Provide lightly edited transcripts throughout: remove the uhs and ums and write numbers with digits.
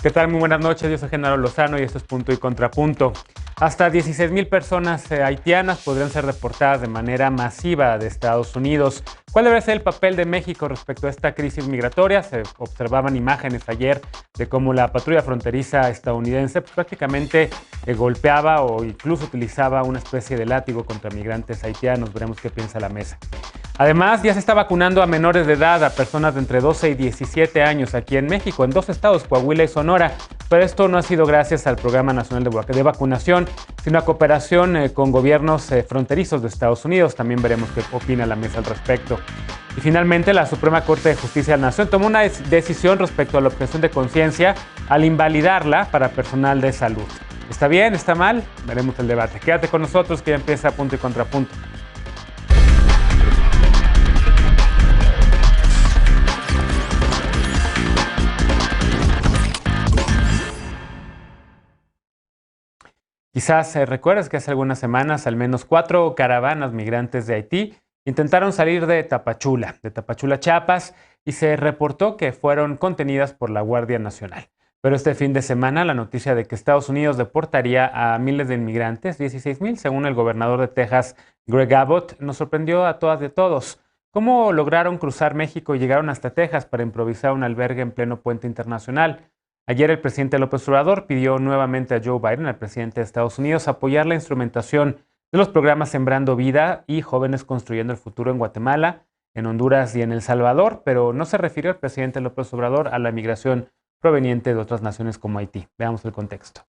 ¿Qué tal? Muy buenas noches, yo soy Genaro Lozano y esto es Punto y Contrapunto. Hasta 16,000 personas haitianas podrían ser deportadas de manera masiva de Estados Unidos. ¿Cuál debe ser el papel de México respecto a esta crisis migratoria? Se observaban imágenes ayer de cómo la patrulla fronteriza estadounidense prácticamente golpeaba o incluso utilizaba una especie de látigo contra migrantes haitianos. Veremos qué piensa la mesa. Además, ya se está vacunando a menores de edad, a personas de entre 12 y 17 años aquí en México, en 2 estados, Coahuila y Sonora. Pero esto no ha sido gracias al Programa Nacional de Vacunación, sino a cooperación con gobiernos fronterizos de Estados Unidos. También veremos qué opina la mesa al respecto. Y finalmente, la Suprema Corte de Justicia de la Nación tomó una decisión respecto a la objeción de conciencia al invalidarla para personal de salud. ¿Está bien? ¿Está mal? Veremos el debate. Quédate con nosotros que ya empieza Punto y Contrapunto. Quizás recuerdas que hace algunas semanas al menos 4 caravanas migrantes de Haití intentaron salir de Tapachula, Chiapas, y se reportó que fueron contenidas por la Guardia Nacional. Pero este fin de semana la noticia de que Estados Unidos deportaría a miles de inmigrantes, 16,000 según el gobernador de Texas, Greg Abbott, nos sorprendió a todas y a todos. ¿Cómo lograron cruzar México y llegaron hasta Texas para improvisar un albergue en pleno puente internacional? Ayer el presidente López Obrador pidió nuevamente a Joe Biden, al presidente de Estados Unidos, apoyar la instrumentación de los programas Sembrando Vida y Jóvenes Construyendo el Futuro en Guatemala, en Honduras y en El Salvador, pero no se refirió el presidente López Obrador a la migración proveniente de otras naciones como Haití. Veamos el contexto.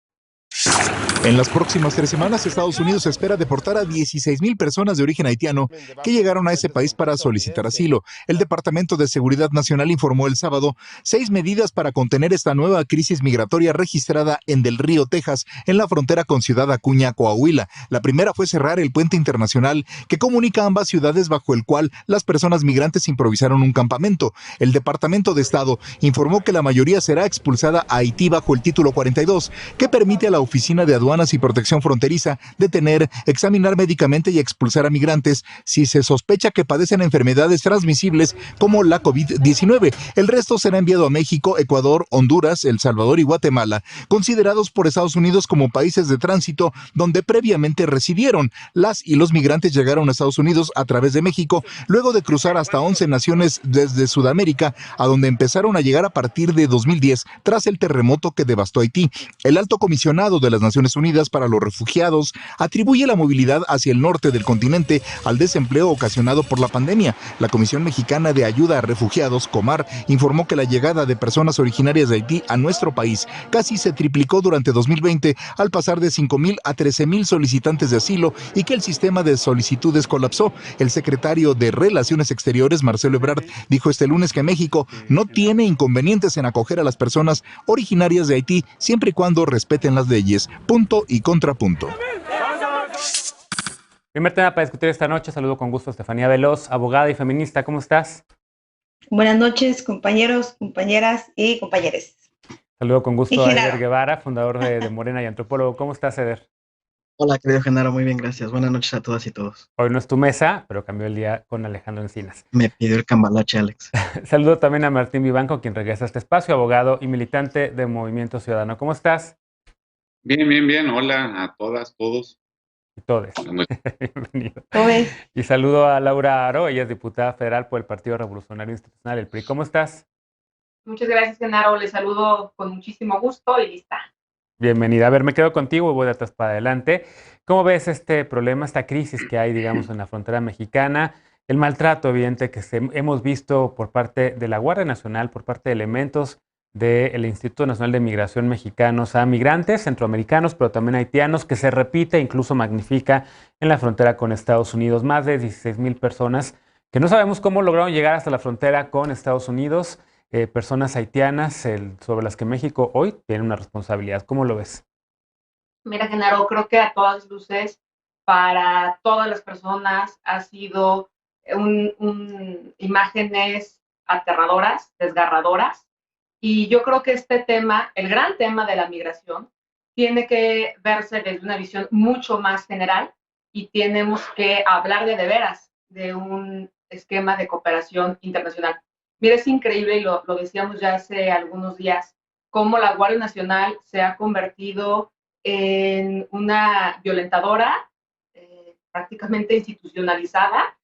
En las próximas 3 semanas, Estados Unidos espera deportar a 16,000 personas de origen haitiano que llegaron a ese país para solicitar asilo. El Departamento de Seguridad Nacional informó el sábado 6 medidas para contener esta nueva crisis migratoria registrada en Del Río, Texas, en la frontera con Ciudad Acuña, Coahuila. La primera fue cerrar el puente internacional que comunica ambas ciudades, bajo el cual las personas migrantes improvisaron un campamento. El Departamento de Estado informó que la mayoría será expulsada a Haití bajo el título 42, que permite a la Oficina de Aduanas y Protección Fronteriza detener, examinar médicamente y expulsar a migrantes si se sospecha que padecen enfermedades transmisibles como la COVID-19. El resto será enviado a México, Ecuador, Honduras, El Salvador y Guatemala, considerados por Estados Unidos como países de tránsito donde previamente residieron. Las y los migrantes llegaron a Estados Unidos a través de México, luego de cruzar hasta 11 naciones desde Sudamérica, a donde empezaron a llegar a partir de 2010, tras el terremoto que devastó Haití. El alto comisionado de las Naciones Unidas para los Refugiados atribuye la movilidad hacia el norte del continente al desempleo ocasionado por la pandemia. La Comisión Mexicana de Ayuda a Refugiados, Comar, informó que la llegada de personas originarias de Haití a nuestro país casi se triplicó durante 2020 al pasar de 5,000 a 13,000 solicitantes de asilo y que el sistema de solicitudes colapsó. El secretario de Relaciones Exteriores, Marcelo Ebrard, dijo este lunes que México no tiene inconvenientes en acoger a las personas originarias de Haití siempre y cuando respeten las leyes. Punto y contrapunto. Primer tema para discutir esta noche. Saludo con gusto a Estefanía Veloz, abogada y feminista. ¿Cómo estás? Buenas noches, compañeros, compañeras y compañeres. Saludo con gusto a Eder Guevara, fundador de Morena y antropólogo. ¿Cómo estás, Eder? Hola, querido Genaro, muy bien, gracias. Buenas noches a todas y todos. Hoy no es tu mesa, pero cambió el día con Alejandro Encinas. Me pidió el cambalache, Alex. Saludo también a Martín Vivanco, quien regresa a este espacio, abogado y militante de Movimiento Ciudadano. ¿Cómo estás? Bien. Hola a todas, todos. Y todes. Bienvenido. Todes. Y saludo a Laura Aro, ella es diputada federal por el Partido Revolucionario Institucional, el PRI. ¿Cómo estás? Muchas gracias, Genaro. Les saludo con muchísimo gusto y lista. Bienvenida. A ver, me quedo contigo, voy de atrás para adelante. ¿Cómo ves este problema, esta crisis que hay, digamos, en la frontera mexicana? El maltrato evidente que hemos visto por parte de la Guardia Nacional, por parte de elementos del Instituto Nacional de Migración mexicanos a migrantes centroamericanos, pero también haitianos, que se repite, incluso magnifica en la frontera con Estados Unidos. Más de 16,000 personas que no sabemos cómo lograron llegar hasta la frontera con Estados Unidos. Personas haitianas sobre las que México hoy tiene una responsabilidad. ¿Cómo lo ves? Mira, Genaro, creo que a todas luces, para todas las personas ha sido imágenes aterradoras, desgarradoras, y yo creo que este tema, el gran tema de la migración, tiene que verse desde una visión mucho más general y tenemos que hablar de veras de un esquema de cooperación internacional. Mira, es increíble y lo decíamos ya hace algunos días. cómo la Guardia Nacional se ha convertido en una violentadora prácticamente institucionalizada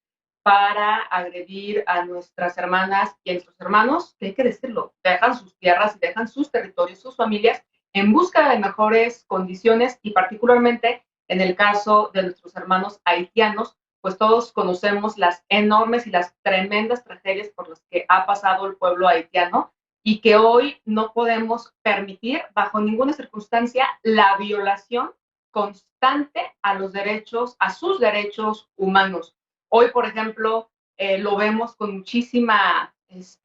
para agredir a nuestras hermanas y a nuestros hermanos, que hay que decirlo, dejan sus tierras y dejan sus territorios, sus familias, en busca de mejores condiciones y particularmente en el caso de nuestros hermanos haitianos, pues todos conocemos las enormes y las tremendas tragedias por las que ha pasado el pueblo haitiano y que hoy no podemos permitir bajo ninguna circunstancia la violación constante a los derechos, a sus derechos humanos. Hoy, por ejemplo, lo vemos con muchísima, es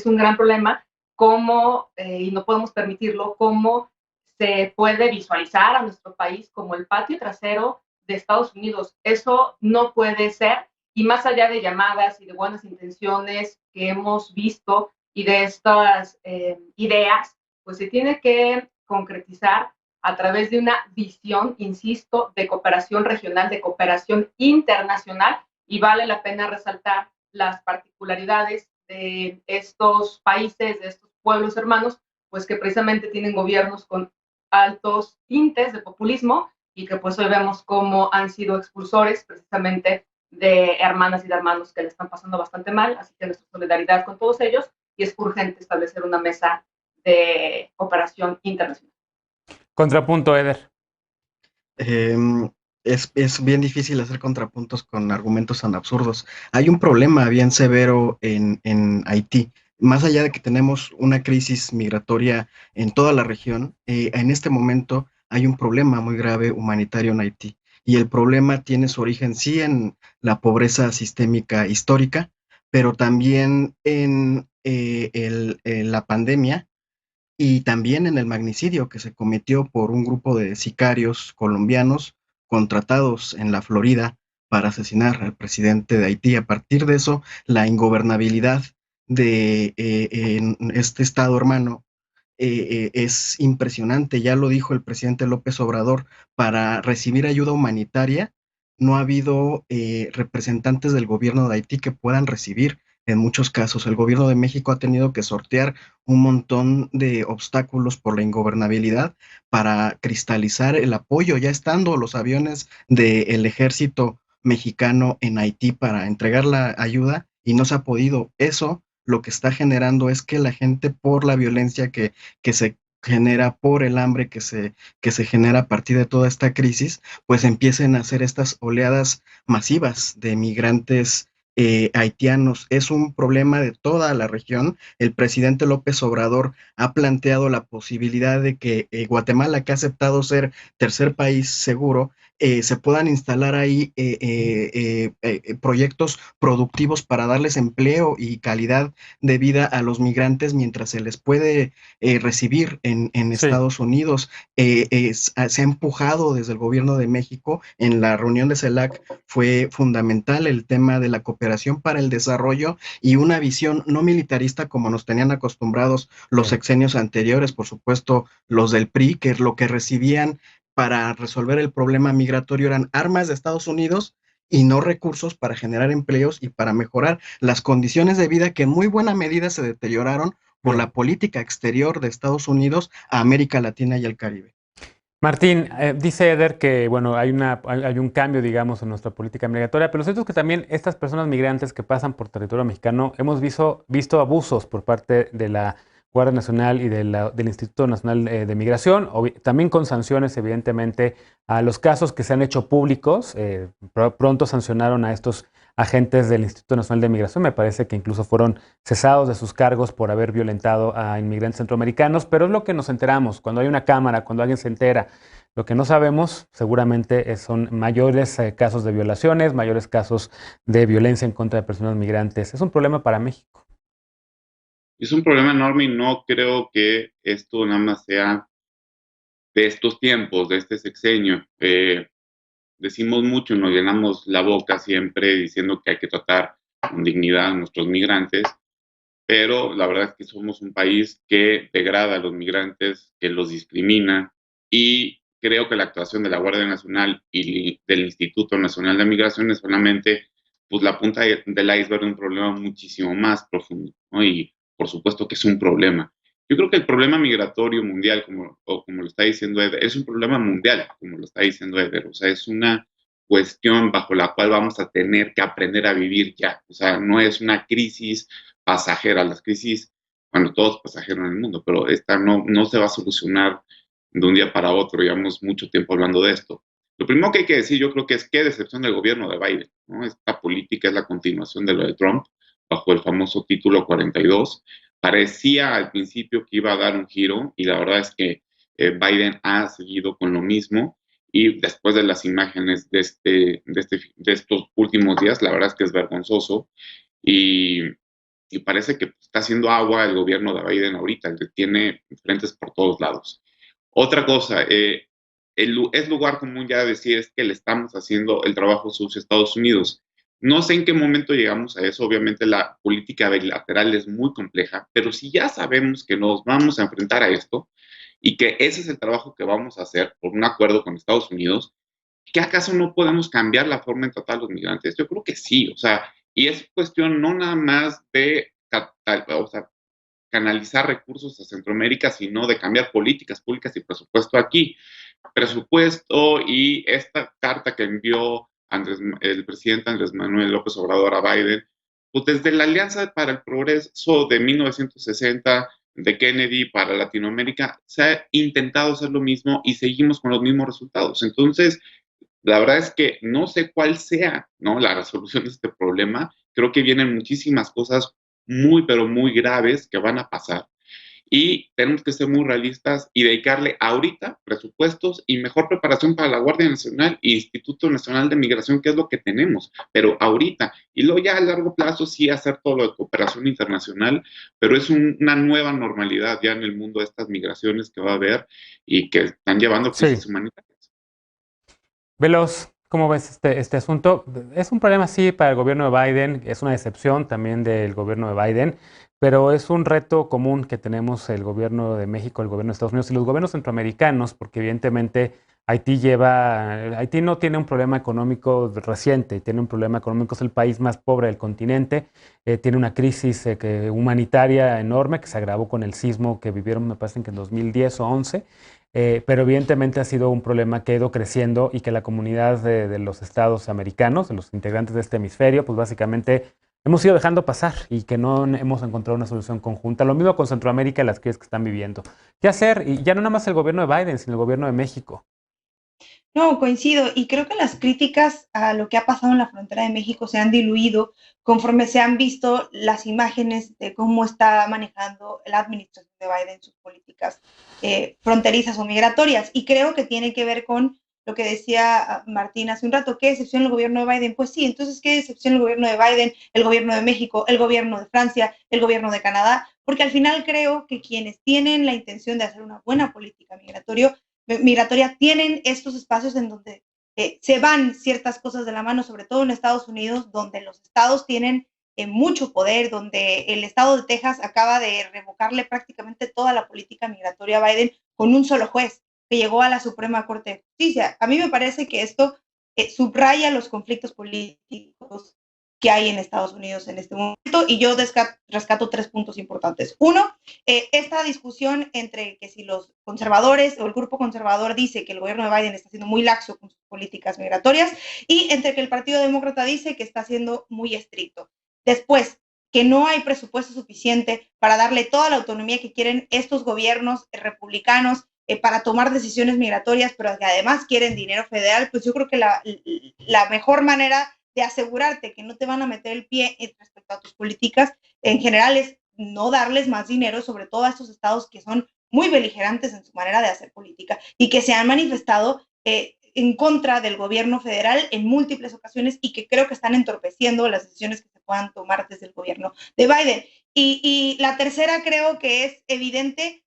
un gran problema, cómo, y no podemos permitirlo, cómo se puede visualizar a nuestro país como el patio trasero de Estados Unidos. Eso no puede ser, y más allá de llamadas y de buenas intenciones que hemos visto y de estas ideas, pues se tiene que concretizar a través de una visión, insisto, de cooperación regional, de cooperación internacional, y vale la pena resaltar las particularidades de estos países, de estos pueblos hermanos, pues que precisamente tienen gobiernos con altos tintes de populismo y que pues hoy vemos cómo han sido expulsores precisamente de hermanas y de hermanos que le están pasando bastante mal, así que nuestra solidaridad con todos ellos y es urgente establecer una mesa de cooperación internacional. Contrapunto, Eder. Es bien difícil hacer contrapuntos con argumentos tan absurdos. Hay un problema bien severo en Haití. Más allá de que tenemos una crisis migratoria en toda la región, en este momento hay un problema muy grave humanitario en Haití. Y el problema tiene su origen, sí, en la pobreza sistémica histórica, pero también en la pandemia y también en el magnicidio que se cometió por un grupo de sicarios colombianos contratados en la Florida para asesinar al presidente de Haití. A partir de eso, la ingobernabilidad de en este estado hermano es impresionante. Ya lo dijo el presidente López Obrador, para recibir ayuda humanitaria no ha habido representantes del gobierno de Haití que puedan recibir. En muchos casos, el gobierno de México ha tenido que sortear un montón de obstáculos por la ingobernabilidad para cristalizar el apoyo, ya estando los aviones del ejército mexicano en Haití para entregar la ayuda y no se ha podido. Eso lo que está generando es que la gente, por la violencia que se genera, por el hambre que se genera a partir de toda esta crisis, pues empiecen a hacer estas oleadas masivas de migrantes haitianos. Es un problema de toda la región. El presidente López Obrador ha planteado la posibilidad de que Guatemala, que ha aceptado ser tercer país seguro, se puedan instalar ahí proyectos productivos para darles empleo y calidad de vida a los migrantes mientras se les puede recibir en Sí. Estados Unidos. Se ha empujado desde el gobierno de México. En la reunión de CELAC fue fundamental el tema de la cooperación para el desarrollo y una visión no militarista como nos tenían acostumbrados los sexenios anteriores, por supuesto los del PRI, que lo que recibían para resolver el problema migratorio eran armas de Estados Unidos y no recursos para generar empleos y para mejorar las condiciones de vida que en muy buena medida se deterioraron por la política exterior de Estados Unidos a América Latina y al Caribe. Martín, dice Eder que bueno, hay un cambio, digamos, en nuestra política migratoria, pero lo cierto es que también estas personas migrantes que pasan por territorio mexicano hemos visto abusos por parte de la Guardia Nacional y del Instituto Nacional de Migración, también con sanciones, evidentemente, a los casos que se han hecho públicos. Pronto sancionaron a estos agentes del Instituto Nacional de Migración, me parece que incluso fueron cesados de sus cargos por haber violentado a inmigrantes centroamericanos, pero es lo que nos enteramos, cuando hay una cámara, cuando alguien se entera. Lo que no sabemos seguramente son mayores casos de violaciones, mayores casos de violencia en contra de personas migrantes. Es un problema para México. Es un problema enorme y no creo que esto nada más sea de estos tiempos, de este sexenio. Decimos mucho y nos llenamos la boca siempre diciendo que hay que tratar con dignidad a nuestros migrantes, pero la verdad es que somos un país que degrada a los migrantes, que los discrimina, y creo que la actuación de la Guardia Nacional y del Instituto Nacional de Migración es solamente pues, la punta del iceberg de un problema muchísimo más profundo, ¿no? Y por supuesto que es un problema. Yo creo que el problema migratorio mundial, como lo está diciendo Eder, es un problema mundial, como lo está diciendo Eder. O sea, es una cuestión bajo la cual vamos a tener que aprender a vivir ya. O sea, no es una crisis pasajera. Las crisis, bueno, todo es pasajero en el mundo, pero esta no se va a solucionar de un día para otro. Llevamos mucho tiempo hablando de esto. Lo primero que hay que decir, yo creo que es qué decepción del gobierno de Biden, ¿no? Esta política es la continuación de lo de Trump, bajo el famoso título 42. Parecía al principio que iba a dar un giro y la verdad es que Biden ha seguido con lo mismo y después de las imágenes de estos últimos días, la verdad es que es vergonzoso y, y parece que está haciendo agua el gobierno de Biden ahorita, que tiene frentes por todos lados. Otra cosa, es lugar común ya decir es que le estamos haciendo el trabajo sucio a Estados Unidos. No sé en qué momento llegamos a eso, obviamente la política bilateral es muy compleja, pero si ya sabemos que nos vamos a enfrentar a esto y que ese es el trabajo que vamos a hacer por un acuerdo con Estados Unidos, ¿qué acaso no podemos cambiar la forma en tratar a los migrantes? Yo creo que sí, o sea, y es cuestión no nada más de o sea, canalizar recursos a Centroamérica, sino de cambiar políticas públicas y presupuesto aquí. Presupuesto y esta carta que envió el presidente Andrés Manuel López Obrador a Biden, pues desde la Alianza para el Progreso de 1960 de Kennedy para Latinoamérica, se ha intentado hacer lo mismo y seguimos con los mismos resultados. Entonces, la verdad es que no sé cuál sea, ¿no?, la resolución de este problema. Creo que vienen muchísimas cosas muy, pero muy graves que van a pasar. Y tenemos que ser muy realistas y dedicarle ahorita presupuestos y mejor preparación para la Guardia Nacional e Instituto Nacional de Migración, que es lo que tenemos, pero ahorita. Y luego ya a largo plazo sí hacer todo lo de cooperación internacional, pero es una nueva normalidad ya en el mundo de estas migraciones que va a haber y que están llevando crisis humanitarias. Veloz, ¿cómo ves este asunto? Es un problema, sí, para el gobierno de Biden, es una decepción también del gobierno de Biden, pero es un reto común que tenemos el gobierno de México, el gobierno de Estados Unidos y los gobiernos centroamericanos, porque evidentemente Haití no tiene un problema económico reciente, tiene un problema económico, es el país más pobre del continente, tiene una crisis humanitaria enorme que se agravó con el sismo que vivieron, me parece que en 2010 o 11. Pero evidentemente ha sido un problema que ha ido creciendo y que la comunidad de los estados americanos, de los integrantes de este hemisferio, pues básicamente hemos ido dejando pasar y que no hemos encontrado una solución conjunta. Lo mismo con Centroamérica y las crisis que están viviendo. ¿Qué hacer? Y ya no nada más el gobierno de Biden, sino el gobierno de México. No, coincido. Y creo que las críticas a lo que ha pasado en la frontera de México se han diluido conforme se han visto las imágenes de cómo está manejando la administración de Biden sus políticas fronterizas o migratorias. Y creo que tiene que ver con lo que decía Martín hace un rato. ¿Qué decepción el gobierno de Biden? Pues sí, entonces, ¿qué decepción el gobierno de Biden, el gobierno de México, el gobierno de Francia, el gobierno de Canadá? Porque al final creo que quienes tienen la intención de hacer una buena política migratoria tienen estos espacios en donde se van ciertas cosas de la mano, sobre todo en Estados Unidos, donde los estados tienen mucho poder, donde el estado de Texas acaba de revocarle prácticamente toda la política migratoria a Biden con un solo juez que llegó a la Suprema Corte de Justicia. A mí me parece que esto subraya los conflictos políticos que hay en Estados Unidos en este momento, y yo rescato 3 puntos importantes. Uno, esta discusión entre que si los conservadores o el grupo conservador dice que el gobierno de Biden está siendo muy laxo con sus políticas migratorias, y entre que el Partido Demócrata dice que está siendo muy estricto. Después, que no hay presupuesto suficiente para darle toda la autonomía que quieren estos gobiernos republicanos para tomar decisiones migratorias, pero que además quieren dinero federal. Pues yo creo que la mejor manera de asegurarte que no te van a meter el pie respecto a tus políticas en general es no darles más dinero, sobre todo a estos estados que son muy beligerantes en su manera de hacer política y que se han manifestado en contra del gobierno federal en múltiples ocasiones, y que creo que están entorpeciendo las decisiones que se puedan tomar desde el gobierno de Biden. Y la tercera creo que es evidente.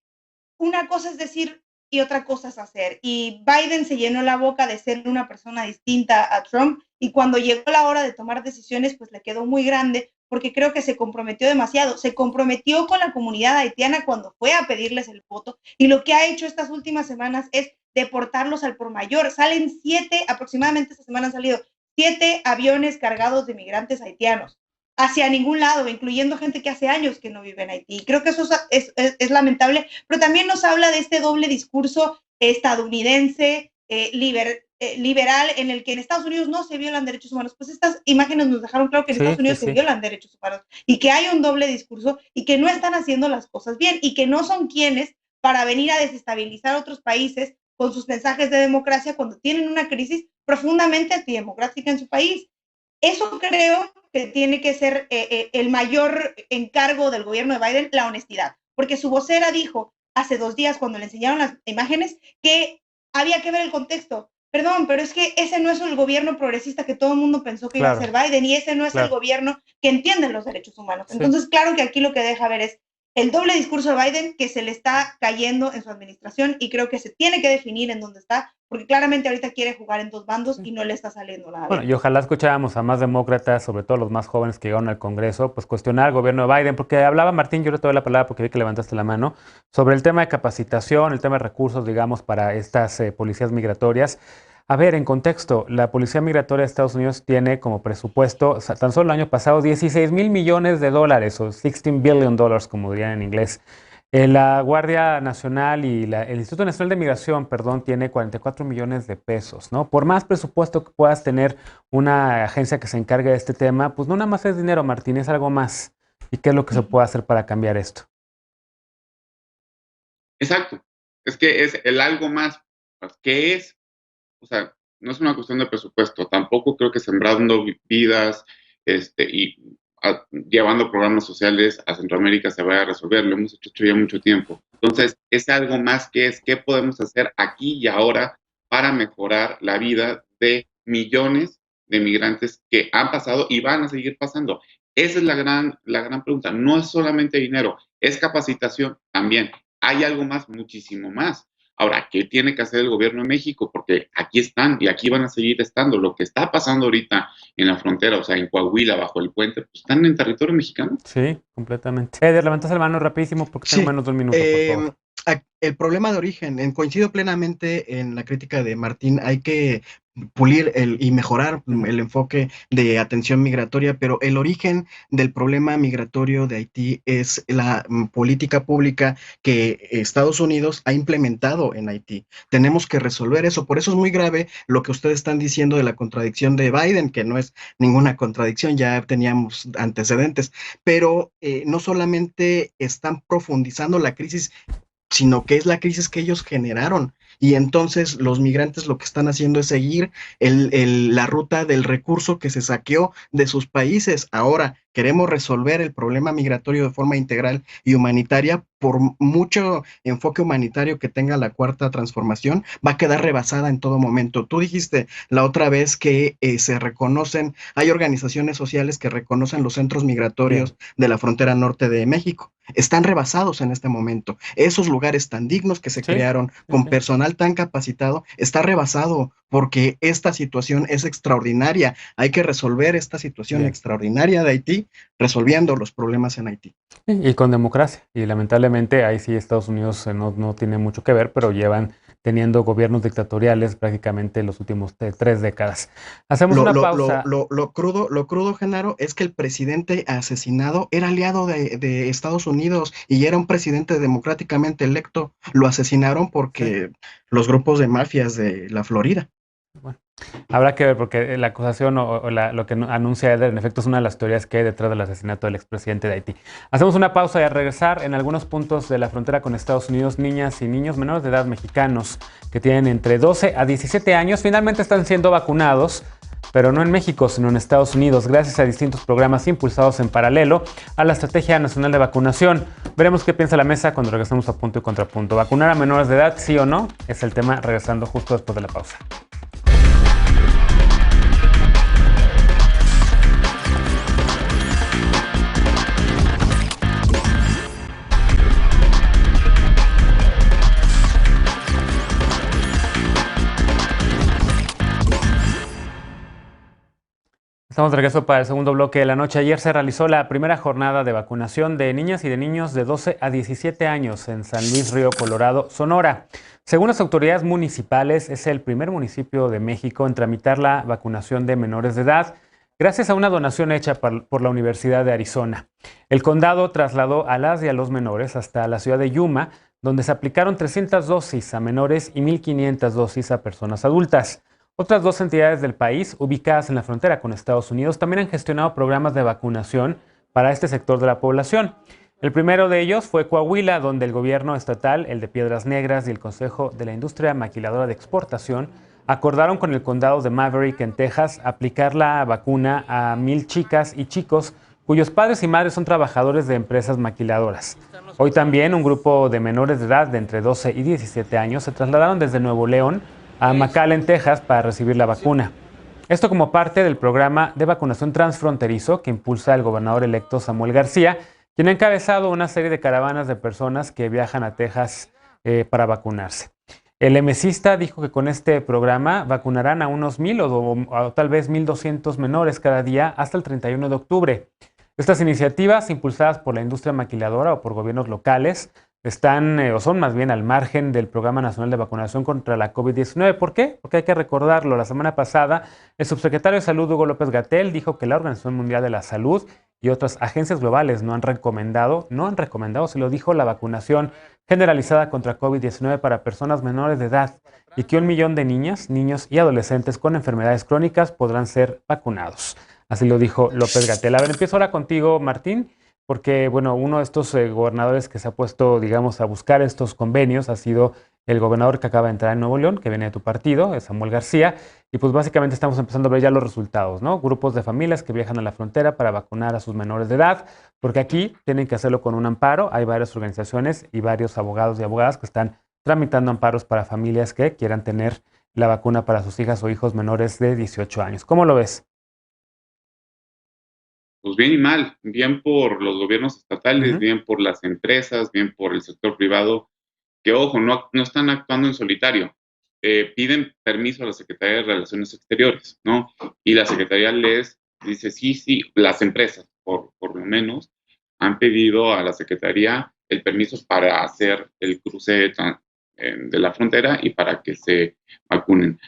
Una cosa es decir y otra cosa es hacer. Y Biden se llenó la boca de ser una persona distinta a Trump, y cuando llegó la hora de tomar decisiones, pues le quedó muy grande, porque creo que se comprometió demasiado. Se comprometió con la comunidad haitiana cuando fue a pedirles el voto, y lo que ha hecho estas últimas semanas es deportarlos al por mayor. Salen 7, aproximadamente esta semana han salido 7 aviones cargados de migrantes haitianos. hacia ningún lado, incluyendo gente que hace años que no vive en Haití. Y creo que eso es lamentable, pero también nos habla de este doble discurso estadounidense, liberal, en el que en Estados Unidos no se violan derechos humanos. Pues estas imágenes nos dejaron claro que en Estados Unidos se violan derechos humanos y que hay un doble discurso y que no están haciendo las cosas bien y que no son quienes para venir a desestabilizar otros países con sus mensajes de democracia cuando tienen una crisis profundamente antidemocrática en su país. Eso creo que tiene que ser el mayor encargo del gobierno de Biden, la honestidad, porque su vocera dijo hace 2 días cuando le enseñaron las imágenes que había que ver el contexto. Perdón, pero es que ese no es el gobierno progresista que todo el mundo pensó que iba a ser Biden y ese no es el gobierno que entiende los derechos humanos. Entonces, claro que aquí lo que deja ver es el doble discurso de Biden que se le está cayendo en su administración y creo que se tiene que definir en dónde está, porque claramente ahorita quiere jugar en 2 bandos y no le está saliendo nada bien. Y ojalá escucháramos a más demócratas, sobre todo los más jóvenes que llegaron al Congreso, pues cuestionar al gobierno de Biden, porque hablaba Martín, yo le doy la palabra porque vi que levantaste la mano, sobre el tema de capacitación, el tema de recursos, digamos, para estas policías migratorias. A ver, en contexto, la Policía Migratoria de Estados Unidos tiene como presupuesto, tan solo el año pasado, $16 mil millones, o $16 billion, como dirían en inglés. La Guardia Nacional y el Instituto Nacional de Migración, perdón, tiene 44 millones de pesos, ¿no? Por más presupuesto que puedas tener una agencia que se encargue de este tema, pues no nada más es dinero, Martín, es algo más. ¿Y qué es lo que se puede hacer para cambiar esto? Exacto. Es que es el algo más. ¿Qué es? O sea, no es una cuestión de presupuesto. Tampoco creo que sembrando vidas y llevando programas sociales a Centroamérica se vaya a resolver. Lo hemos hecho ya mucho tiempo. Entonces, es algo más que es qué podemos hacer aquí y ahora para mejorar la vida de millones de migrantes que han pasado y van a seguir pasando. Esa es la gran pregunta. No es solamente dinero, es capacitación también. Hay algo más, muchísimo más. Ahora, ¿qué tiene que hacer el gobierno de México? Porque aquí están y aquí van a seguir estando. Lo que está pasando ahorita en la frontera, o sea, en Coahuila, bajo el puente, pues están en territorio mexicano. Sí, completamente. Eder, levantas la mano rapidísimo porque tengo menos de un minuto, por favor. El problema de origen, coincido plenamente en la crítica de Martín, hay que pulir y mejorar el enfoque de atención migratoria, pero el origen del problema migratorio de Haití es la política pública que Estados Unidos ha implementado en Haití. Tenemos que resolver eso, por eso es muy grave lo que ustedes están diciendo de la contradicción de Biden, que no es ninguna contradicción, ya teníamos antecedentes, pero no solamente están profundizando la crisis, sino que es la crisis que ellos generaron. Y entonces los migrantes lo que están haciendo es seguir la ruta del recurso que se saqueó de sus países. Ahora queremos resolver el problema migratorio de forma integral y humanitaria. Por mucho enfoque humanitario que tenga la Cuarta Transformación, va a quedar rebasada en todo momento. Tú dijiste la otra vez que se reconocen, hay organizaciones sociales que reconocen los centros migratorios de la frontera norte de México. Están rebasados en este momento. Esos lugares tan dignos que se crearon con personal tan capacitado, está rebasado porque esta situación es extraordinaria. Hay que resolver esta situación extraordinaria de Haití, resolviendo los problemas en Haití. Y con democracia. Y lamentablemente ahí sí Estados Unidos no tiene mucho que ver, pero llevan teniendo gobiernos dictatoriales prácticamente los últimos 3 décadas. Hacemos una pausa. Lo crudo, Genaro, es que el presidente asesinado era aliado de Estados Unidos y era un presidente democráticamente electo. Lo asesinaron porque los grupos de mafias de la Florida. Bueno, habrá que ver porque la acusación o lo que anuncia Eder, en efecto, es una de las teorías que hay detrás del asesinato del expresidente de Haití. Hacemos una pausa y al regresar, en algunos puntos de la frontera con Estados Unidos, niñas y niños menores de edad mexicanos que tienen entre 12 a 17 años finalmente están siendo vacunados, pero no en México, sino en Estados Unidos, gracias a distintos programas impulsados en paralelo a la Estrategia Nacional de Vacunación. Veremos qué piensa la mesa cuando regresemos a Punto y Contrapunto. ¿Vacunar a menores de edad, sí o no? Es el tema, regresando justo después de la pausa. Estamos de regreso para el segundo bloque de la noche. Ayer se realizó la primera jornada de vacunación de niñas y de niños de 12 a 17 años en San Luis Río Colorado, Sonora. Según las autoridades municipales, es el primer municipio de México en tramitar la vacunación de menores de edad. gracias a una donación hecha por la Universidad de Arizona. El condado trasladó a las y a los menores hasta la ciudad de Yuma, donde se aplicaron 300 dosis a menores y 1.500 dosis a personas adultas. Otras dos entidades del país, ubicadas en la frontera con Estados Unidos, también han gestionado programas de vacunación para este sector de la población. El primero de ellos fue Coahuila, donde el gobierno estatal, el de Piedras Negras y el Consejo de la Industria Maquiladora de Exportación acordaron con el condado de Maverick, en Texas, aplicar la vacuna a 1,000 chicas y chicos cuyos padres y madres son trabajadores de empresas maquiladoras. Hoy también un grupo de menores de edad de entre 12 y 17 años se trasladaron desde Nuevo León a McAllen, Texas, para recibir la vacuna. Esto como parte del programa de vacunación transfronterizo que impulsa el gobernador electo Samuel García, quien ha encabezado una serie de caravanas de personas que viajan a Texas para vacunarse. El emesista dijo que con este programa vacunarán a unos 1,000 o tal vez 1,200 menores cada día hasta el 31 de octubre. Estas iniciativas, impulsadas por la industria maquiladora o por gobiernos locales, están o son más bien al margen del Programa Nacional de Vacunación contra la COVID-19. ¿Por qué? Porque hay que recordarlo. La semana pasada, el subsecretario de Salud, Hugo López-Gatell, dijo que la Organización Mundial de la Salud y otras agencias globales no han recomendado, se lo dijo, la vacunación generalizada contra COVID-19 para personas menores de edad y que 1 millón de niñas, niños y adolescentes con enfermedades crónicas podrán ser vacunados. Así lo dijo López-Gatell. A ver, empiezo ahora contigo, Martín, porque bueno, uno de estos gobernadores que se ha puesto, digamos, a buscar estos convenios ha sido el gobernador que acaba de entrar en Nuevo León, que viene de tu partido, Samuel García, y pues básicamente estamos empezando a ver ya los resultados, ¿no? Grupos de familias que viajan a la frontera para vacunar a sus menores de edad, porque aquí tienen que hacerlo con un amparo. Hay varias organizaciones y varios abogados y abogadas que están tramitando amparos para familias que quieran tener la vacuna para sus hijas o hijos menores de 18 años. ¿Cómo lo ves? Pues bien y mal, bien por los gobiernos estatales, bien por las empresas, bien por el sector privado, que ojo, no están actuando en solitario. Piden permiso a la Secretaría de Relaciones Exteriores, ¿no? Y la Secretaría les dice, sí, las empresas, por lo menos, han pedido a la Secretaría el permiso para hacer el cruce de la frontera y para que se vacunen.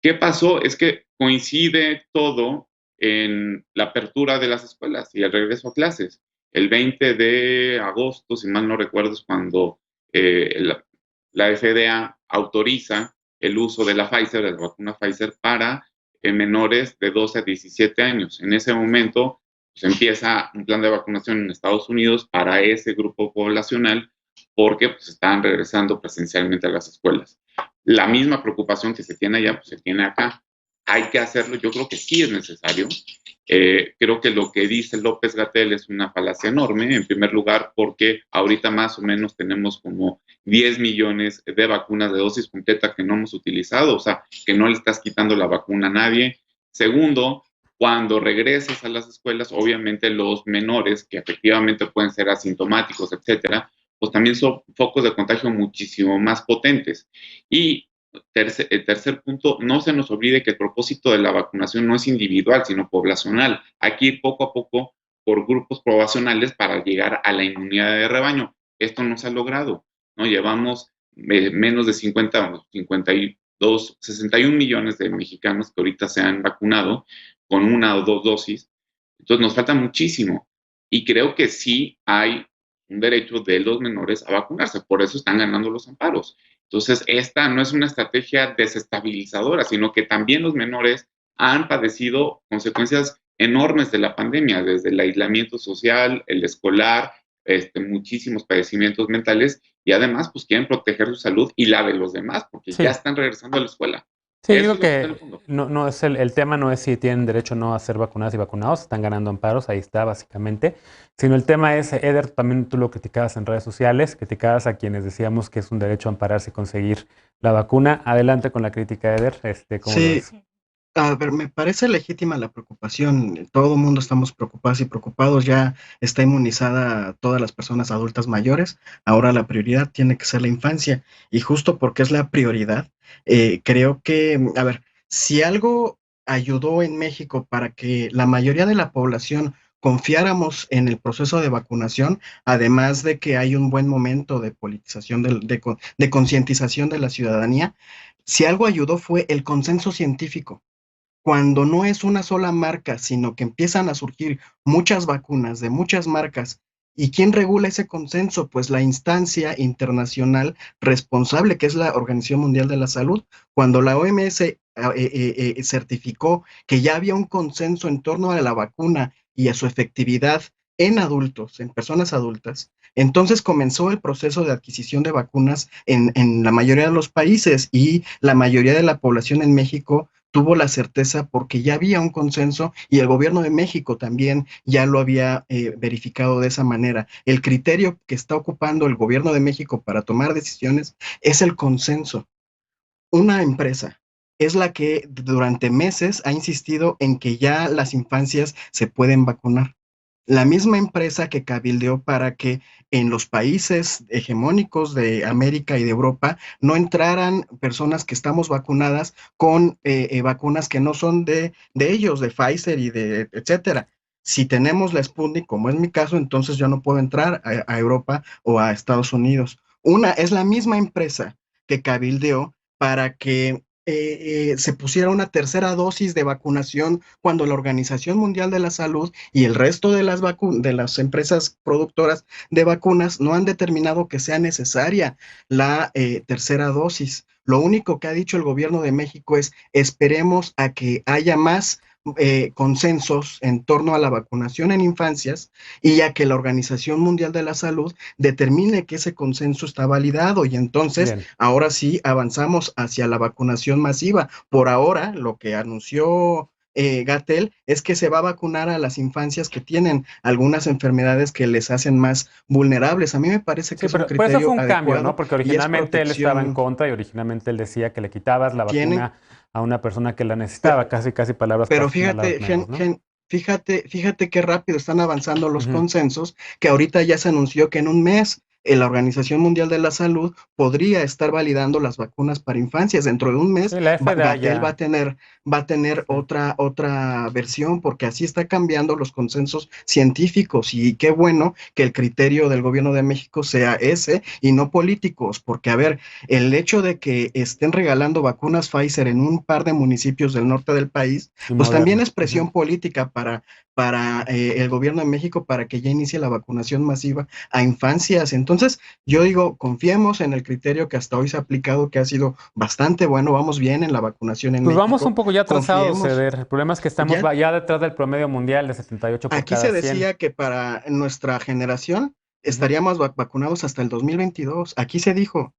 ¿Qué pasó? Es que coincide todo en la apertura de las escuelas y el regreso a clases. El 20 de agosto, si mal no recuerdo, es cuando la FDA autoriza el uso de la Pfizer, de la vacuna Pfizer, para menores de 12 a 17 años. En ese momento pues, empieza un plan de vacunación en Estados Unidos para ese grupo poblacional porque pues, están regresando presencialmente a las escuelas. La misma preocupación que se tiene allá, pues se tiene acá. Hay que hacerlo, yo creo que sí es necesario. Creo que lo que dice López-Gatell es una falacia enorme, en primer lugar, porque ahorita más o menos tenemos como 10 millones de vacunas de dosis completa que no hemos utilizado, o sea, que no le estás quitando la vacuna a nadie. Segundo, cuando regreses a las escuelas, obviamente los menores, que efectivamente pueden ser asintomáticos, etcétera, pues también son focos de contagio muchísimo más potentes. Y el tercer punto, no se nos olvide que el propósito de la vacunación no es individual, sino poblacional. Hay que ir poco a poco por grupos poblacionales para llegar a la inmunidad de rebaño. Esto no se ha logrado, ¿no? Llevamos menos de 61 millones de mexicanos que ahorita se han vacunado con 1 o 2 dosis. Entonces nos falta muchísimo. Y creo que sí hay un derecho de los menores a vacunarse. Por eso están ganando los amparos. Entonces, esta no es una estrategia desestabilizadora, sino que también los menores han padecido consecuencias enormes de la pandemia, desde el aislamiento social, el escolar, muchísimos padecimientos mentales, y además, pues quieren proteger su salud y la de los demás, porque ya están regresando a la escuela. Sí, yo creo que no es el tema no es si tienen derecho o no a ser vacunadas y vacunados, están ganando amparos, ahí está básicamente, sino el tema es, Eder, también tú lo criticabas en redes sociales, criticabas a quienes decíamos que es un derecho a ampararse y conseguir la vacuna. Adelante con la crítica, Eder, ¿cómo lo ves? A ver, me parece legítima la preocupación. Todo el mundo estamos preocupados y preocupados. Ya está inmunizada todas las personas adultas mayores. Ahora la prioridad tiene que ser la infancia. Y justo porque es la prioridad, creo que, a ver, si algo ayudó en México para que la mayoría de la población confiáramos en el proceso de vacunación, además de que hay un buen momento de politización, de concientización de la ciudadanía, si algo ayudó fue el consenso científico. cuando no es una sola marca, sino que empiezan a surgir muchas vacunas de muchas marcas. ¿Y quién regula ese consenso? Pues la instancia internacional responsable, que es la Organización Mundial de la Salud. Cuando la OMS certificó que ya había un consenso en torno a la vacuna y a su efectividad en adultos, en personas adultas, entonces comenzó el proceso de adquisición de vacunas en la mayoría de los países, y la mayoría de la población en México tuvo la certeza porque ya había un consenso, y el gobierno de México también ya lo había verificado de esa manera. El criterio que está ocupando el gobierno de México para tomar decisiones es el consenso. Una empresa es la que durante meses ha insistido en que ya las infancias se pueden vacunar. La misma empresa que cabildeó para que en los países hegemónicos de América y de Europa no entraran personas que estamos vacunadas con vacunas que no son de ellos, de Pfizer y de etcétera. Si tenemos la Sputnik, como es mi caso, entonces yo no puedo entrar a Europa o a Estados Unidos. Es la misma empresa que cabildeó para que se pusiera una tercera dosis de vacunación cuando la Organización Mundial de la Salud y el resto de las empresas productoras de vacunas no han determinado que sea necesaria la tercera dosis. Lo único que ha dicho el gobierno de México es: esperemos a que haya más consensos en torno a la vacunación en infancias, y a que la Organización Mundial de la Salud determine que ese consenso está validado, y entonces Bien. ahora sí avanzamos hacia la vacunación masiva. Por ahora, lo que anunció Gatell es que se va a vacunar a las infancias que tienen algunas enfermedades que les hacen más vulnerables. A mí me parece que Sí, es un pero eso fue criterio un cambio, ¿no? adecuado Porque y es originalmente él estaba en protección. contra y originalmente él decía que le quitabas la Tienen, vacuna a una persona que la necesitaba, casi, casi palabras pero palabras menos, ¿no? fíjate qué rápido están avanzando los Ujú. consensos, que ahorita ya se anunció que en un mes la Organización Mundial de la Salud podría estar validando las vacunas para infancias. Dentro de un mes, Sí, la FDA Gatell ya. va a tener Sí. otra versión, porque así está cambiando los consensos científicos. Y qué bueno que el criterio del gobierno de México sea ese y no políticos, porque a ver, el hecho de que estén regalando vacunas Pfizer en un par de municipios del norte del país, Y pues también Moderna. es presión política para el gobierno de México para que ya inicie la vacunación masiva a infancias. Entonces, yo digo, confiemos en el criterio que hasta hoy se ha aplicado, que ha sido bastante bueno. Vamos bien en la vacunación en Pues vamos un México. poco ya atrasados, Confiemos. Eder. El problema es que estamos Ya, ya detrás del promedio mundial de 78 por aquí cada se 100. decía que para nuestra generación Ujú. estaríamos vacunados hasta el 2022. Aquí se dijo.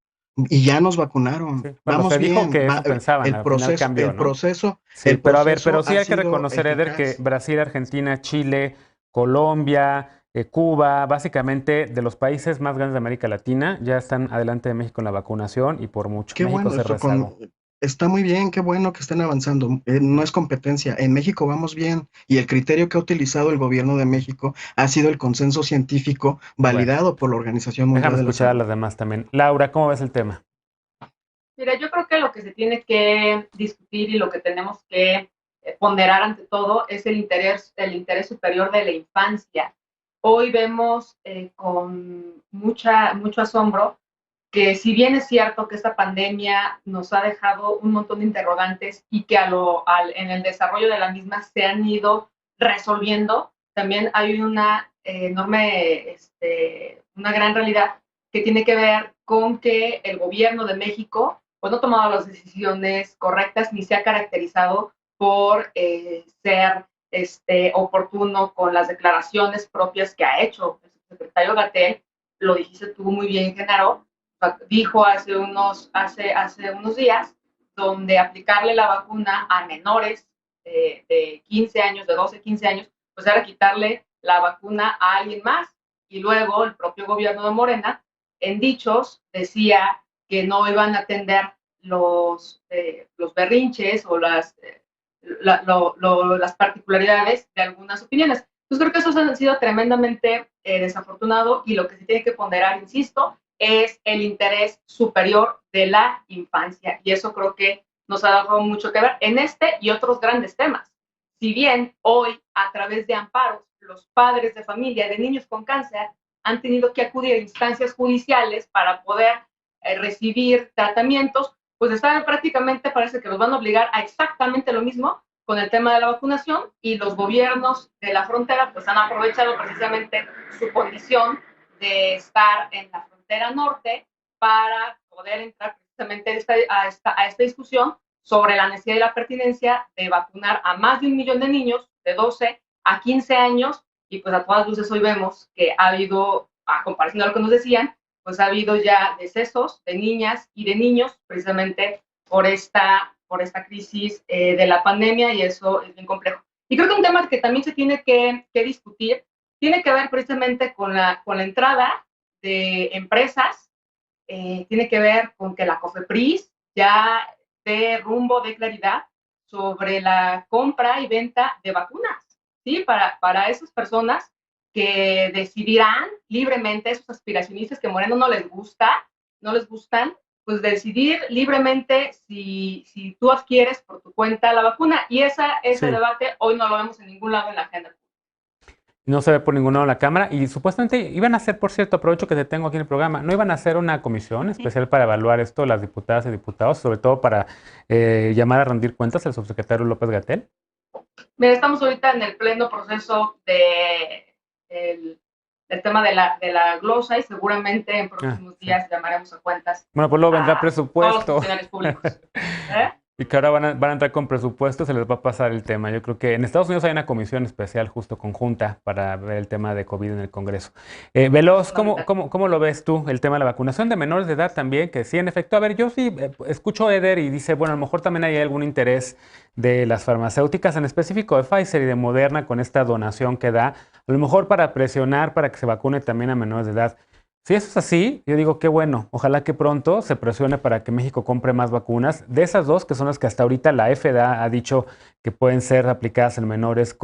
Y ya nos vacunaron. Sí. Bueno, Vamos se dijo bien. que eso pensaban, al final cambió, El ¿no? proceso, Sí, el pero a ver, pero proceso sí ha hay que sido reconocer, Eder, que eficaz. Brasil, Argentina, Chile, Colombia, Cuba, básicamente de los países más grandes de América Latina, ya están adelante de México en la vacunación y por mucho. Qué México bueno, se rezagó. está muy bien, qué bueno que estén avanzando. No Ujú. es competencia. En México vamos bien, y el criterio que ha utilizado el gobierno de México ha sido el consenso científico Bueno, validado por la Organización déjame Mundial de la escuchar a Salud. las demás también. Laura, ¿cómo ves el tema? Mira, yo creo que lo que se tiene que discutir y lo que tenemos que ponderar ante todo es el interés superior de la infancia. Hoy vemos con mucho asombro que, si bien es cierto que esta pandemia nos ha dejado un montón de interrogantes y que en el desarrollo de la misma se han ido resolviendo, también hay una enorme, una gran realidad que tiene que ver con que el gobierno de México pues no ha tomado las decisiones correctas ni se ha caracterizado por ser oportuno con las declaraciones propias que ha hecho el secretario Gatell. Lo dijiste tú muy bien, Genaro, dijo hace unos días, donde aplicarle la vacuna a menores de 15 años, de 12, 15 años, pues era quitarle la vacuna a alguien más. Y luego el propio gobierno de Morena, en dichos, decía que no iban a atender los berrinches o las particularidades de algunas opiniones. Pues creo que esos han sido tremendamente desafortunados, y lo que se tiene que ponderar, insisto, es el interés superior de la infancia, y eso creo que nos ha dado mucho que ver en este y otros grandes temas. Si bien hoy, a través de amparos, los padres de familia de niños con cáncer han tenido que acudir a instancias judiciales para poder recibir tratamientos, pues están prácticamente, parece que los van a obligar a exactamente lo mismo con el tema de la vacunación, y los gobiernos de la frontera pues han aprovechado precisamente su condición de estar en la frontera norte para poder entrar precisamente a esta discusión sobre la necesidad y la pertinencia de vacunar a más de 1 millón de niños de 12 a 15 años, y pues a todas luces hoy vemos que ha habido, a comparación de lo que nos decían, pues ha habido ya decesos de niñas y de niños precisamente por esta crisis de la pandemia, y eso es bien complejo. Y creo que un tema que también se tiene que discutir tiene que ver precisamente con la entrada de empresas, tiene que ver con que la COFEPRIS ya dé rumbo, de claridad sobre la compra y venta de vacunas, ¿sí? Para esas personas que decidirán libremente, esos aspiracionistas que Moreno no les gustan, pues decidir libremente si tú adquieres por tu cuenta la vacuna. Y ese Sí. debate hoy no lo vemos en ningún lado en la agenda. No se ve por ningún lado en la Cámara y supuestamente iban a hacer, por cierto, aprovecho que te tengo aquí en el programa, ¿no iban a hacer una comisión especial para evaluar esto, las diputadas y diputados, sobre todo para llamar a rendir cuentas al subsecretario López-Gatell? Mira, estamos ahorita en el pleno proceso del tema de la glosa, y seguramente en próximos días llamaremos a cuentas. Bueno, pues luego vendrá Todos los presupuesto. funcionarios públicos. Y que ahora van a entrar con presupuesto, se les va a pasar el tema. Yo creo que en Estados Unidos hay una comisión especial justo conjunta para ver el tema de COVID en el Congreso. Veloz, ¿cómo lo ves tú, el tema de la vacunación de menores de edad también? Que sí, en efecto, a ver, yo sí escucho a Eder y dice, bueno, a lo mejor también hay algún interés de las farmacéuticas, en específico de Pfizer y de Moderna, con esta donación que da, a lo mejor para presionar para que se vacune también a menores de edad. Si eso es así, yo digo qué bueno, ojalá que pronto se presione para que México compre más vacunas, de esas dos que son las que hasta ahorita la FDA ha dicho que pueden ser aplicadas en menores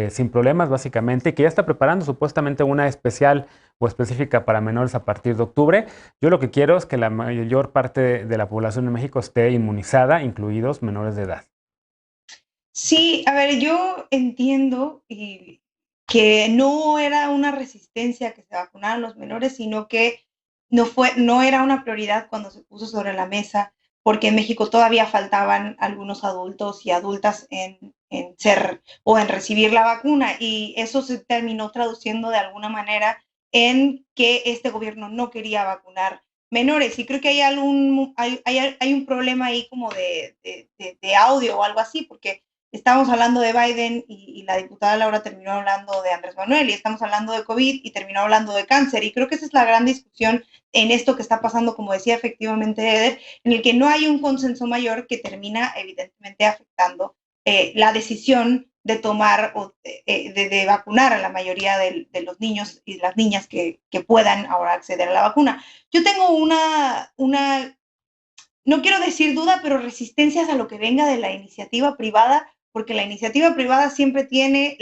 sin problemas básicamente, y que ya está preparando supuestamente una especial o específica para menores a partir de octubre. Yo lo que quiero es que la mayor parte de la población de México esté inmunizada, incluidos menores de edad. Sí, a ver, yo entiendo que no era una resistencia que se vacunaran los menores, sino que no era una prioridad cuando se puso sobre la mesa, porque en México todavía faltaban algunos adultos y adultas en ser o en recibir la vacuna, y eso se terminó traduciendo de alguna manera en que este gobierno no quería vacunar menores. Y creo que hay un problema ahí como de audio o algo así, porque estamos hablando de Biden y la diputada Laura terminó hablando de Andrés Manuel, y estamos hablando de COVID y terminó hablando de cáncer, y creo que esa es la gran discusión en esto que está pasando, como decía efectivamente Eder, en el que no hay un consenso mayor, que termina evidentemente afectando la decisión de tomar o de vacunar a la mayoría de los niños y las niñas que puedan ahora acceder a la vacuna. Yo tengo una no quiero decir duda, pero resistencias a lo que venga de la iniciativa privada, porque la iniciativa privada siempre tiene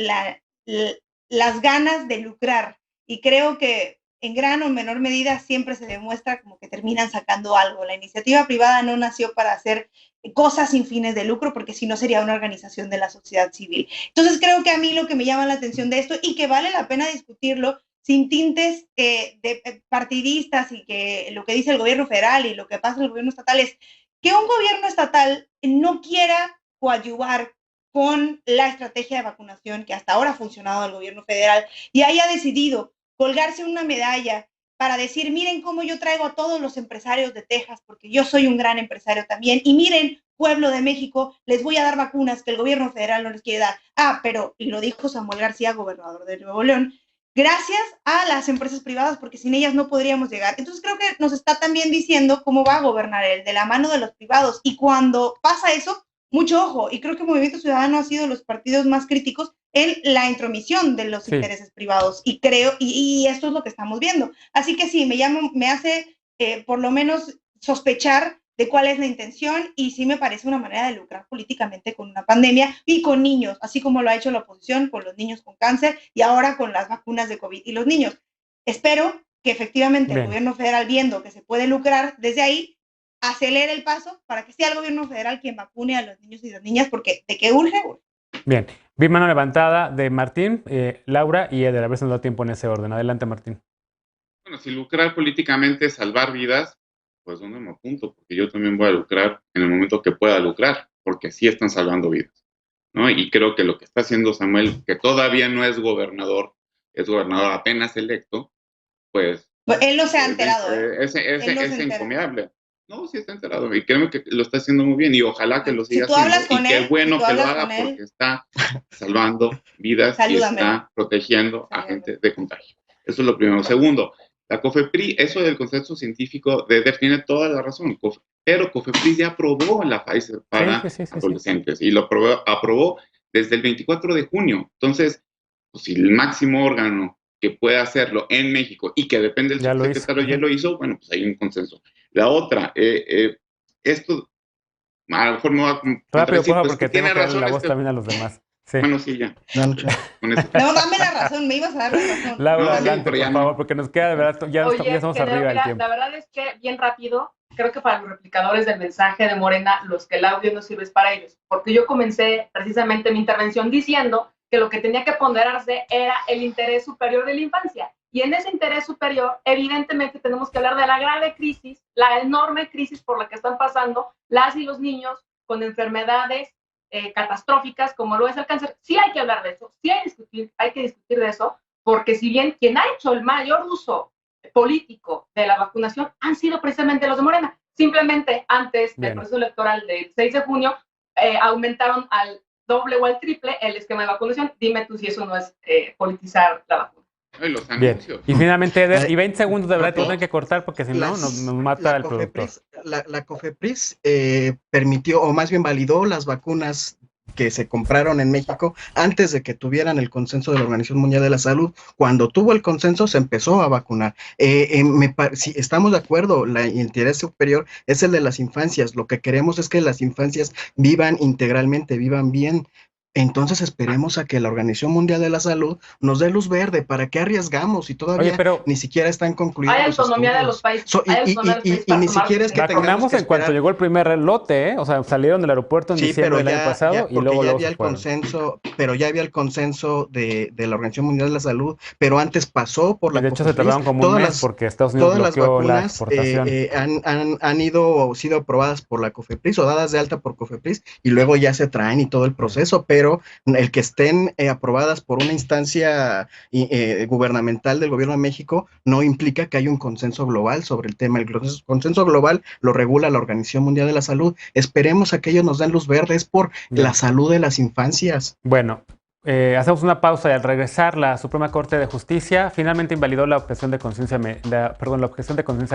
las ganas de lucrar, y creo que en gran o menor medida siempre se demuestra como que terminan sacando algo. La iniciativa privada no nació para hacer cosas sin fines de lucro, porque si no sería una organización de la sociedad civil. Entonces creo que a mí lo que me llama la atención de esto, y que vale la pena discutirlo sin tintes partidistas, y que lo que dice el gobierno federal y lo que pasa en el gobierno estatal, es que un gobierno estatal no quiera coadyuvar con la estrategia de vacunación que hasta ahora ha funcionado del gobierno federal, y haya decidido colgarse una medalla para decir, miren cómo yo traigo a todos los empresarios de Texas, porque yo soy un gran empresario también, y miren, pueblo de México, les voy a dar vacunas que el gobierno federal no les quiere dar. Pero, y lo dijo Samuel García, gobernador de Nuevo León, gracias a las empresas privadas, porque sin ellas no podríamos llegar. Entonces creo que nos está también diciendo cómo va a gobernar él, de la mano de los privados, y cuando pasa eso, mucho ojo, y creo que Movimiento Ciudadano ha sido de los partidos más críticos en la intromisión de los intereses privados, y creo, y esto es lo que estamos viendo. Así que sí, me hace por lo menos sospechar de cuál es la intención, y sí me parece una manera de lucrar políticamente con una pandemia y con niños, así como lo ha hecho la oposición con los niños con cáncer y ahora con las vacunas de COVID y los niños. Espero que efectivamente el gobierno federal, viendo que se puede lucrar desde ahí, acelere el paso para que sea el gobierno federal quien vacune a los niños y las niñas, porque de que urge. Bien, vi mano levantada de Martín, Laura y Eder, a ver si nos da tiempo en ese orden. Adelante, Martín. Bueno, si lucrar políticamente es salvar vidas, pues ¿dónde me apunto? Porque yo también voy a lucrar en el momento que pueda lucrar, porque sí están salvando vidas. ¿no? Y creo que lo que está haciendo Samuel, que todavía no es gobernador apenas electo, pues... Él no se ha enterado. Es encomiable. No, sí está enterado. Y créeme que lo está haciendo muy bien y ojalá que lo siga haciendo. Y qué bueno que lo haga porque está salvando vidas y está protegiendo a gente de contagio. Eso es lo primero. Segundo, la COFEPRIS, eso del consenso científico tiene toda la razón, pero COFEPRIS ya aprobó la Pfizer para adolescentes y lo aprobó desde el 24 de junio. Entonces, pues, si el máximo órgano que puede hacerlo en México y que depende del subsecretario ya lo hizo, bueno, pues hay un consenso. La otra, esto a lo mejor no va a... Rápido, porfa, porque tengo que darle la voz también a los demás. Sí. Bueno, sí, ya. No, dame la razón, me ibas a dar la razón. Laura, adelante, por favor, porque nos queda, de verdad, ya estamos arriba del tiempo. La verdad es que, bien rápido, creo que para los replicadores del mensaje de Morena, los que el audio no sirve es para ellos, porque yo comencé precisamente mi intervención diciendo que lo que tenía que ponderarse era el interés superior de la infancia. Y en ese interés superior, evidentemente, tenemos que hablar de la grave crisis, la enorme crisis por la que están pasando las y los niños con enfermedades catastróficas, como lo es el cáncer. Sí hay que hablar de eso, sí hay que discutir de eso, porque si bien quien ha hecho el mayor uso político de la vacunación han sido precisamente los de Morena. Simplemente antes del proceso electoral del 6 de junio, aumentaron al doble o al triple el esquema de vacunación. Dime tú si eso no es politizar la vacuna. Los anuncios. Y finalmente, Eder, y 20 segundos de verdad tienen que cortar porque si no nos mata el productor. La COFEPRIS permitió, o más bien validó las vacunas que se compraron en México antes de que tuvieran el consenso de la Organización Mundial de la Salud. Cuando tuvo el consenso se empezó a vacunar. Si estamos de acuerdo, el interés superior es el de las infancias. Lo que queremos es que las infancias vivan integralmente, vivan bien. Entonces esperemos a que la Organización Mundial de la Salud nos dé luz verde. ¿Para qué arriesgamos? Y todavía ni siquiera están concluidos. Hay autonomía de los países. Y ni siquiera es que vacunamos en cuanto llegó el primer lote, ¿eh? O sea, salieron del aeropuerto en diciembre del año pasado y luego ya había el consenso, pero ya había el consenso de la Organización Mundial de la Salud, pero antes pasó por la COFEPRIS. De hecho, se tardaron como un mes porque Estados Unidos bloqueó la exportación. Han sido aprobadas por la COFEPRIS o dadas de alta por COFEPRIS y luego ya se traen y todo el proceso, pero el que estén aprobadas por una instancia gubernamental del Gobierno de México no implica que haya un consenso global sobre el tema. El consenso global lo regula la Organización Mundial de la Salud. Esperemos a que ellos nos den luz verde, es por la salud de las infancias. Bueno, hacemos una pausa y al regresar la Suprema Corte de Justicia finalmente invalidó la objeción de conciencia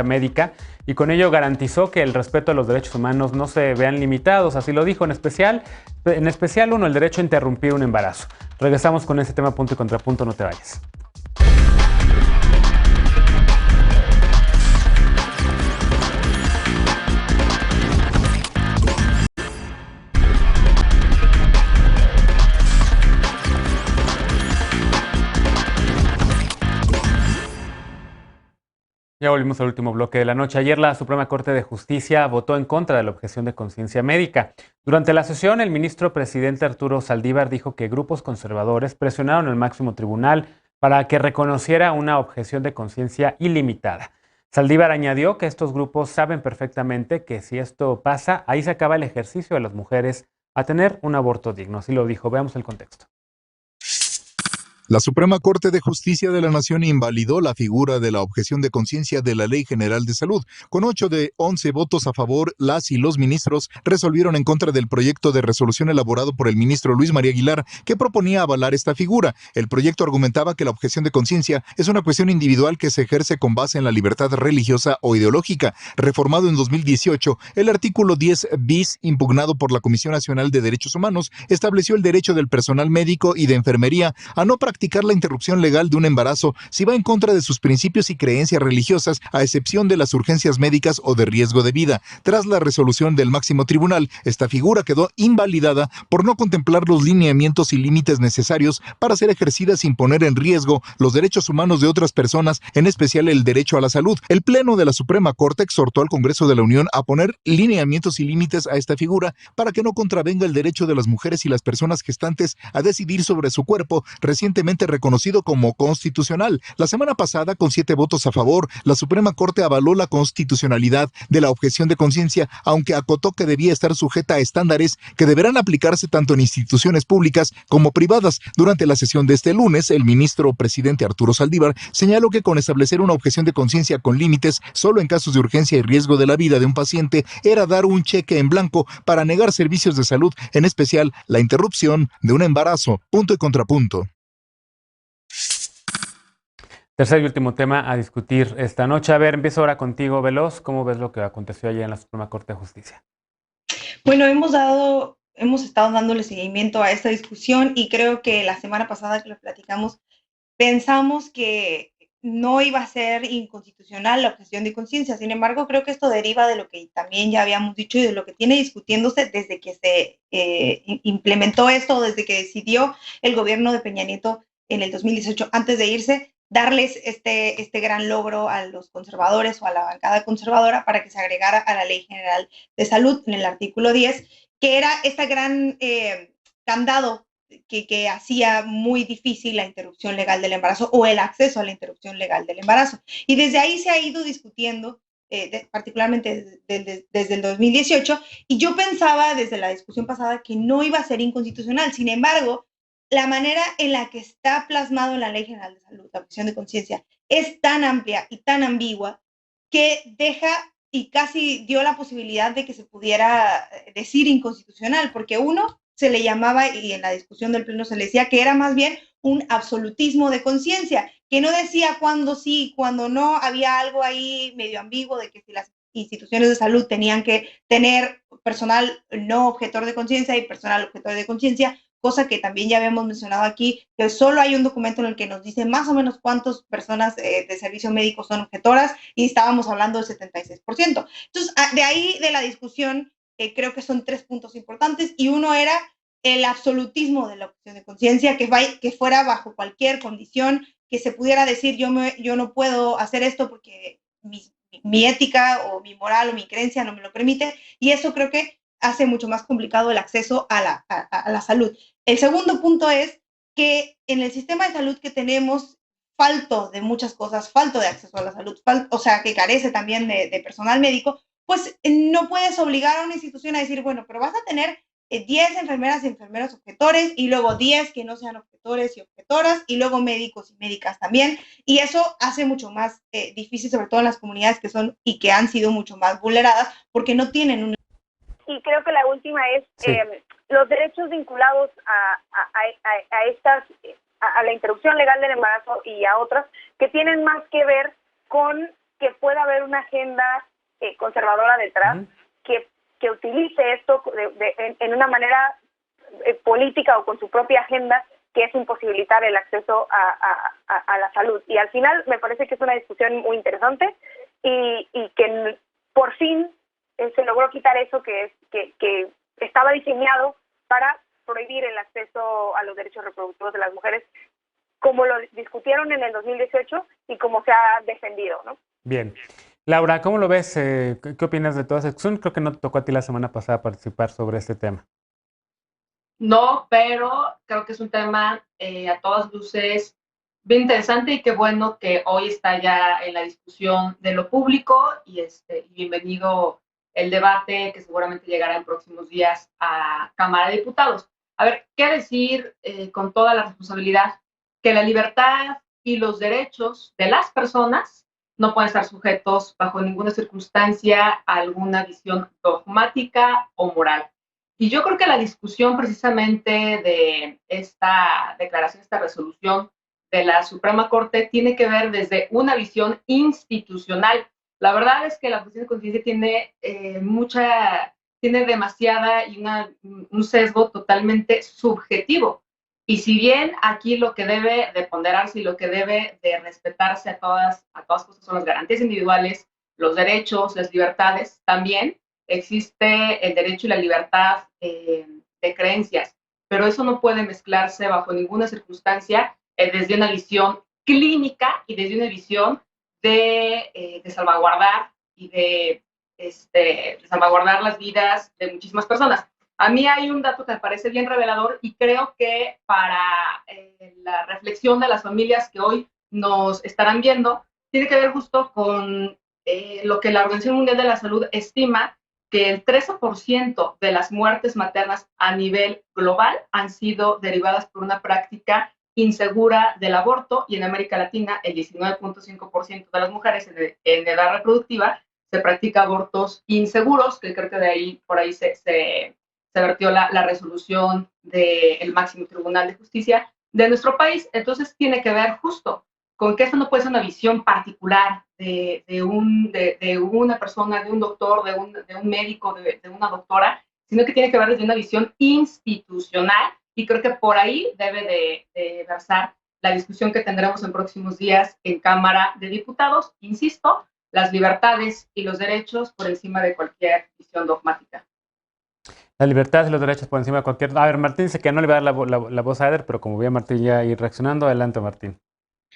médica y con ello garantizó que el respeto a los derechos humanos no se vean limitados. Así lo dijo en especial uno, el derecho a interrumpir un embarazo. Regresamos con ese tema punto y contrapunto, no te vayas. Ya volvimos al último bloque de la noche. Ayer la Suprema Corte de Justicia votó en contra de la objeción de conciencia médica. Durante la sesión, el ministro presidente Arturo Saldívar dijo que grupos conservadores presionaron al máximo tribunal para que reconociera una objeción de conciencia ilimitada. Saldívar añadió que estos grupos saben perfectamente que si esto pasa, ahí se acaba el ejercicio de las mujeres a tener un aborto digno. Así lo dijo. Veamos el contexto. La Suprema Corte de Justicia de la Nación invalidó la figura de la objeción de conciencia de la Ley General de Salud. Con 8 de 11 votos a favor, las y los ministros resolvieron en contra del proyecto de resolución elaborado por el ministro Luis María Aguilar, que proponía avalar esta figura. El proyecto argumentaba que la objeción de conciencia es una cuestión individual que se ejerce con base en la libertad religiosa o ideológica. Reformado en 2018, el artículo 10 bis, impugnado por la Comisión Nacional de Derechos Humanos, estableció el derecho del personal médico y de enfermería a no practicar la interrupción legal de un embarazo si va en contra de sus principios y creencias religiosas, a excepción de las urgencias médicas o de riesgo de vida. Tras la resolución del máximo tribunal, esta figura quedó invalidada por no contemplar los lineamientos y límites necesarios para ser ejercida sin poner en riesgo los derechos humanos de otras personas, en especial el derecho a la salud. El Pleno de la Suprema Corte exhortó al Congreso de la Unión a poner lineamientos y límites a esta figura para que no contravenga el derecho de las mujeres y las personas gestantes a decidir sobre su cuerpo. Recientemente finalmente reconocido como constitucional. La semana pasada, con 7 votos a favor, la Suprema Corte avaló la constitucionalidad de la objeción de conciencia, aunque acotó que debía estar sujeta a estándares que deberán aplicarse tanto en instituciones públicas como privadas. Durante la sesión de este lunes, el ministro presidente Arturo Saldívar señaló que con establecer una objeción de conciencia con límites solo en casos de urgencia y riesgo de la vida de un paciente era dar un cheque en blanco para negar servicios de salud, en especial la interrupción de un embarazo. Punto y contrapunto. Tercer y último tema a discutir esta noche. A ver, empiezo ahora contigo, Veloz. ¿Cómo ves lo que aconteció ayer en la Suprema Corte de Justicia? Bueno, hemos estado dándole seguimiento a esta discusión y creo que la semana pasada que lo platicamos, pensamos que no iba a ser inconstitucional la objeción de conciencia. Sin embargo, creo que esto deriva de lo que también ya habíamos dicho y de lo que tiene discutiéndose desde que se implementó esto, desde que decidió el gobierno de Peña Nieto en el 2018, antes de irse, darles este gran logro a los conservadores o a la bancada conservadora para que se agregara a la Ley General de Salud en el artículo 10, que era este gran candado que hacía muy difícil la interrupción legal del embarazo o el acceso a la interrupción legal del embarazo. Y desde ahí se ha ido discutiendo, particularmente desde el 2018, y yo pensaba desde la discusión pasada que no iba a ser inconstitucional. Sin embargo, la manera en la que está plasmado en la Ley General de Salud, la objeción de conciencia, es tan amplia y tan ambigua que deja y casi dio la posibilidad de que se pudiera decir inconstitucional, porque uno se le llamaba, y en la discusión del Pleno se le decía que era más bien un absolutismo de conciencia, que no decía cuándo sí, cuándo no, había algo ahí medio ambiguo de que si las instituciones de salud tenían que tener personal no objetor de conciencia y personal objetor de conciencia, cosa que también ya habíamos mencionado aquí, que solo hay un documento en el que nos dice más o menos cuántas personas de servicio médico son objetoras, y estábamos hablando del 76%. Entonces, de ahí de la discusión, creo que son 3 puntos importantes, y uno era el absolutismo de la objeción de conciencia, que fuera bajo cualquier condición, que se pudiera decir yo no puedo hacer esto porque mi ética o mi moral o mi creencia no me lo permite, y eso creo que hace mucho más complicado el acceso a la salud. El segundo punto es que en el sistema de salud que tenemos, falto de muchas cosas, falto de acceso a la salud, o sea, que carece también de personal médico, pues no puedes obligar a una institución a decir, bueno, pero vas a tener 10 enfermeras y enfermeros objetores, y luego 10 que no sean objetores y objetoras, y luego médicos y médicas también, y eso hace mucho más difícil, sobre todo en las comunidades que son y que han sido mucho más vulneradas, porque no tienen un... Y creo que la última es los derechos vinculados a la interrupción legal del embarazo y a otras que tienen más que ver con que pueda haber una agenda conservadora detrás que utilice esto en una manera política o con su propia agenda, que es imposibilitar el acceso a la salud. Y al final me parece que es una discusión muy interesante y que por fin se logró quitar eso que estaba diseñado para prohibir el acceso a los derechos reproductivos de las mujeres, como lo discutieron en el 2018 y como se ha defendido, ¿no? Bien. Laura, ¿cómo lo ves? ¿Qué opinas de toda esa discusión? Creo que no te tocó a ti la semana pasada participar sobre este tema. No, pero creo que es un tema a todas luces bien interesante, y qué bueno que hoy está ya en la discusión de lo público, y bienvenido el debate que seguramente llegará en próximos días a Cámara de Diputados. A ver, ¿qué decir con toda la responsabilidad? Que la libertad y los derechos de las personas no pueden estar sujetos bajo ninguna circunstancia a alguna visión dogmática o moral. Y yo creo que la discusión precisamente de esta declaración, esta resolución de la Suprema Corte, tiene que ver desde una visión institucional. La verdad es que la objeción de conciencia tiene demasiada y un sesgo totalmente subjetivo. Y si bien aquí lo que debe de ponderarse y lo que debe de respetarse a todas cosas son las garantías individuales, los derechos, las libertades, también existe el derecho y la libertad de creencias, pero eso no puede mezclarse bajo ninguna circunstancia desde una visión clínica y desde una visión de salvaguardar y de salvaguardar las vidas de muchísimas personas. A mí hay un dato que me parece bien revelador y creo que para la reflexión de las familias que hoy nos estarán viendo, tiene que ver justo con lo que la Organización Mundial de la Salud estima, que el 13% de las muertes maternas a nivel global han sido derivadas por una práctica insegura del aborto, y en América Latina el 19.5% de las mujeres en edad reproductiva se practica abortos inseguros, que creo que por ahí se vertió la resolución del máximo tribunal de justicia de nuestro país. Entonces tiene que ver justo con que esto no puede ser una visión particular de una persona, de un doctor, de un médico, de una doctora, sino que tiene que ver desde una visión institucional, y creo que por ahí debe de versar la discusión que tendremos en próximos días en Cámara de Diputados. Insisto, las libertades y los derechos por encima de cualquier visión dogmática. La libertad y los derechos por encima de cualquier... A ver, Martín dice que no le va a dar la voz a Eder, pero como voy a Martín ya ir reaccionando, adelante, Martín.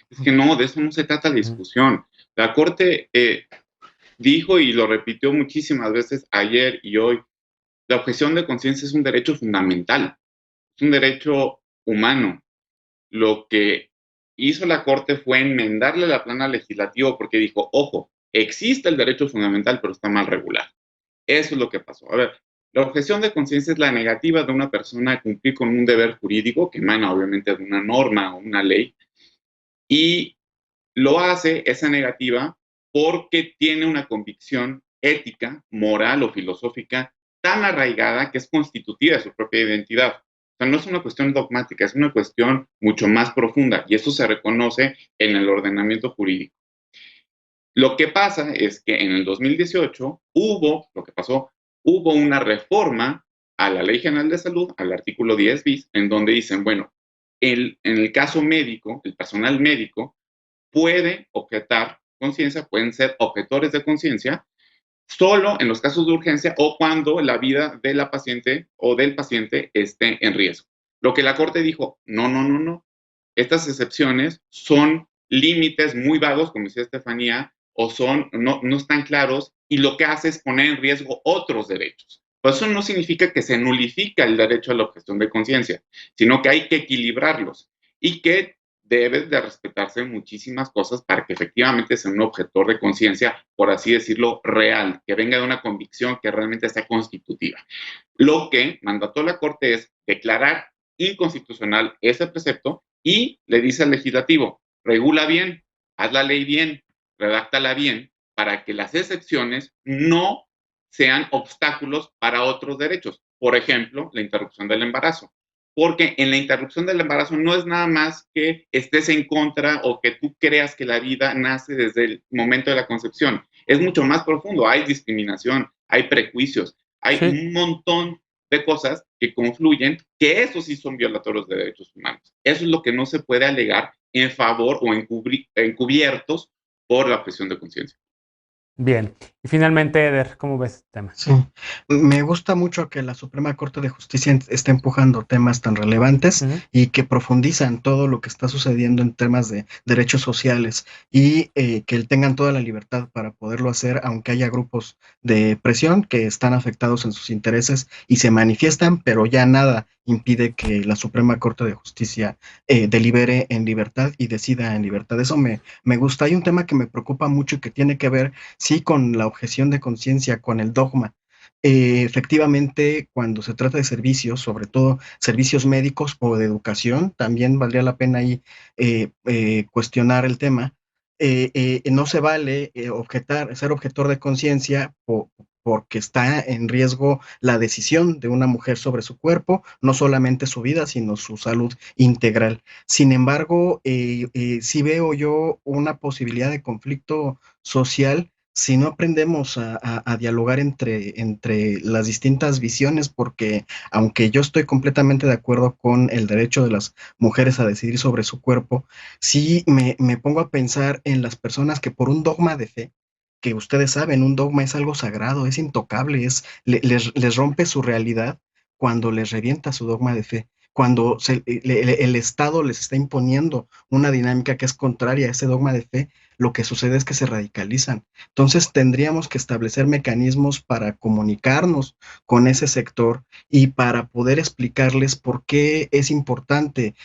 Es que no, de eso no se trata la discusión. La Corte dijo y lo repitió muchísimas veces ayer y hoy, la objeción de conciencia es un derecho fundamental, es un derecho humano. Lo que hizo la Corte fue enmendarle la plana legislativa porque dijo, ojo, existe el derecho fundamental, pero está mal regulado. Eso es lo que pasó. A ver, la objeción de conciencia es la negativa de una persona a cumplir con un deber jurídico que emana obviamente de una norma o una ley, y lo hace esa negativa porque tiene una convicción ética, moral o filosófica tan arraigada que es constitutiva de su propia identidad. O sea, no es una cuestión dogmática, es una cuestión mucho más profunda, y eso se reconoce en el ordenamiento jurídico. Lo que pasa es que en el 2018 hubo una reforma a la Ley General de Salud, al artículo 10 bis, en donde dicen, bueno, en el caso médico, el personal médico puede objetar conciencia, pueden ser objetores de conciencia, solo en los casos de urgencia o cuando la vida de la paciente o del paciente esté en riesgo. Lo que la Corte dijo, no. Estas excepciones son límites muy vagos, como decía Estefanía, o no están claros, y lo que hace es poner en riesgo otros derechos. Pero eso no significa que se nulifica el derecho a la objeción de conciencia, sino que hay que equilibrarlos y que debe de respetarse muchísimas cosas para que efectivamente sea un objetor de conciencia, por así decirlo, real, que venga de una convicción que realmente sea constitutiva. Lo que mandató la Corte es declarar inconstitucional ese precepto y le dice al legislativo, regula bien, haz la ley bien, redáctala bien, para que las excepciones no sean obstáculos para otros derechos. Por ejemplo, la interrupción del embarazo. Porque en la interrupción del embarazo no es nada más que estés en contra o que tú creas que la vida nace desde el momento de la concepción. Es mucho más profundo. Hay discriminación, hay prejuicios, hay un montón de cosas que confluyen, que esos sí son violatorios de derechos humanos. Eso es lo que no se puede alegar en favor o encubiertos por la objeción de conciencia. Bien. Y finalmente, Eder, ¿cómo ves este tema? Sí, me gusta mucho que la Suprema Corte de Justicia esté empujando temas tan relevantes y que profundizan todo lo que está sucediendo en temas de derechos sociales, y que tengan toda la libertad para poderlo hacer, aunque haya grupos de presión que están afectados en sus intereses y se manifiestan, pero ya nada impide que la Suprema Corte de Justicia delibere en libertad y decida en libertad. Eso me gusta. Hay un tema que me preocupa mucho y que tiene que ver, sí, con la objeción de conciencia, con el dogma. Efectivamente, cuando se trata de servicios, sobre todo servicios médicos o de educación, también valdría la pena ahí cuestionar el tema. No se vale ser objetor de conciencia porque está en riesgo la decisión de una mujer sobre su cuerpo, no solamente su vida, sino su salud integral. Sin embargo, sí veo yo una posibilidad de conflicto social si no aprendemos a dialogar entre las distintas visiones, porque aunque yo estoy completamente de acuerdo con el derecho de las mujeres a decidir sobre su cuerpo, sí me pongo a pensar en las personas que por un dogma de fe, que ustedes saben, un dogma es algo sagrado, es intocable, les rompe su realidad cuando les revienta su dogma de fe. cuando el Estado les está imponiendo una dinámica que es contraria a ese dogma de fe, lo que sucede es que se radicalizan. Entonces tendríamos que establecer mecanismos para comunicarnos con ese sector y para poder explicarles por qué es importante,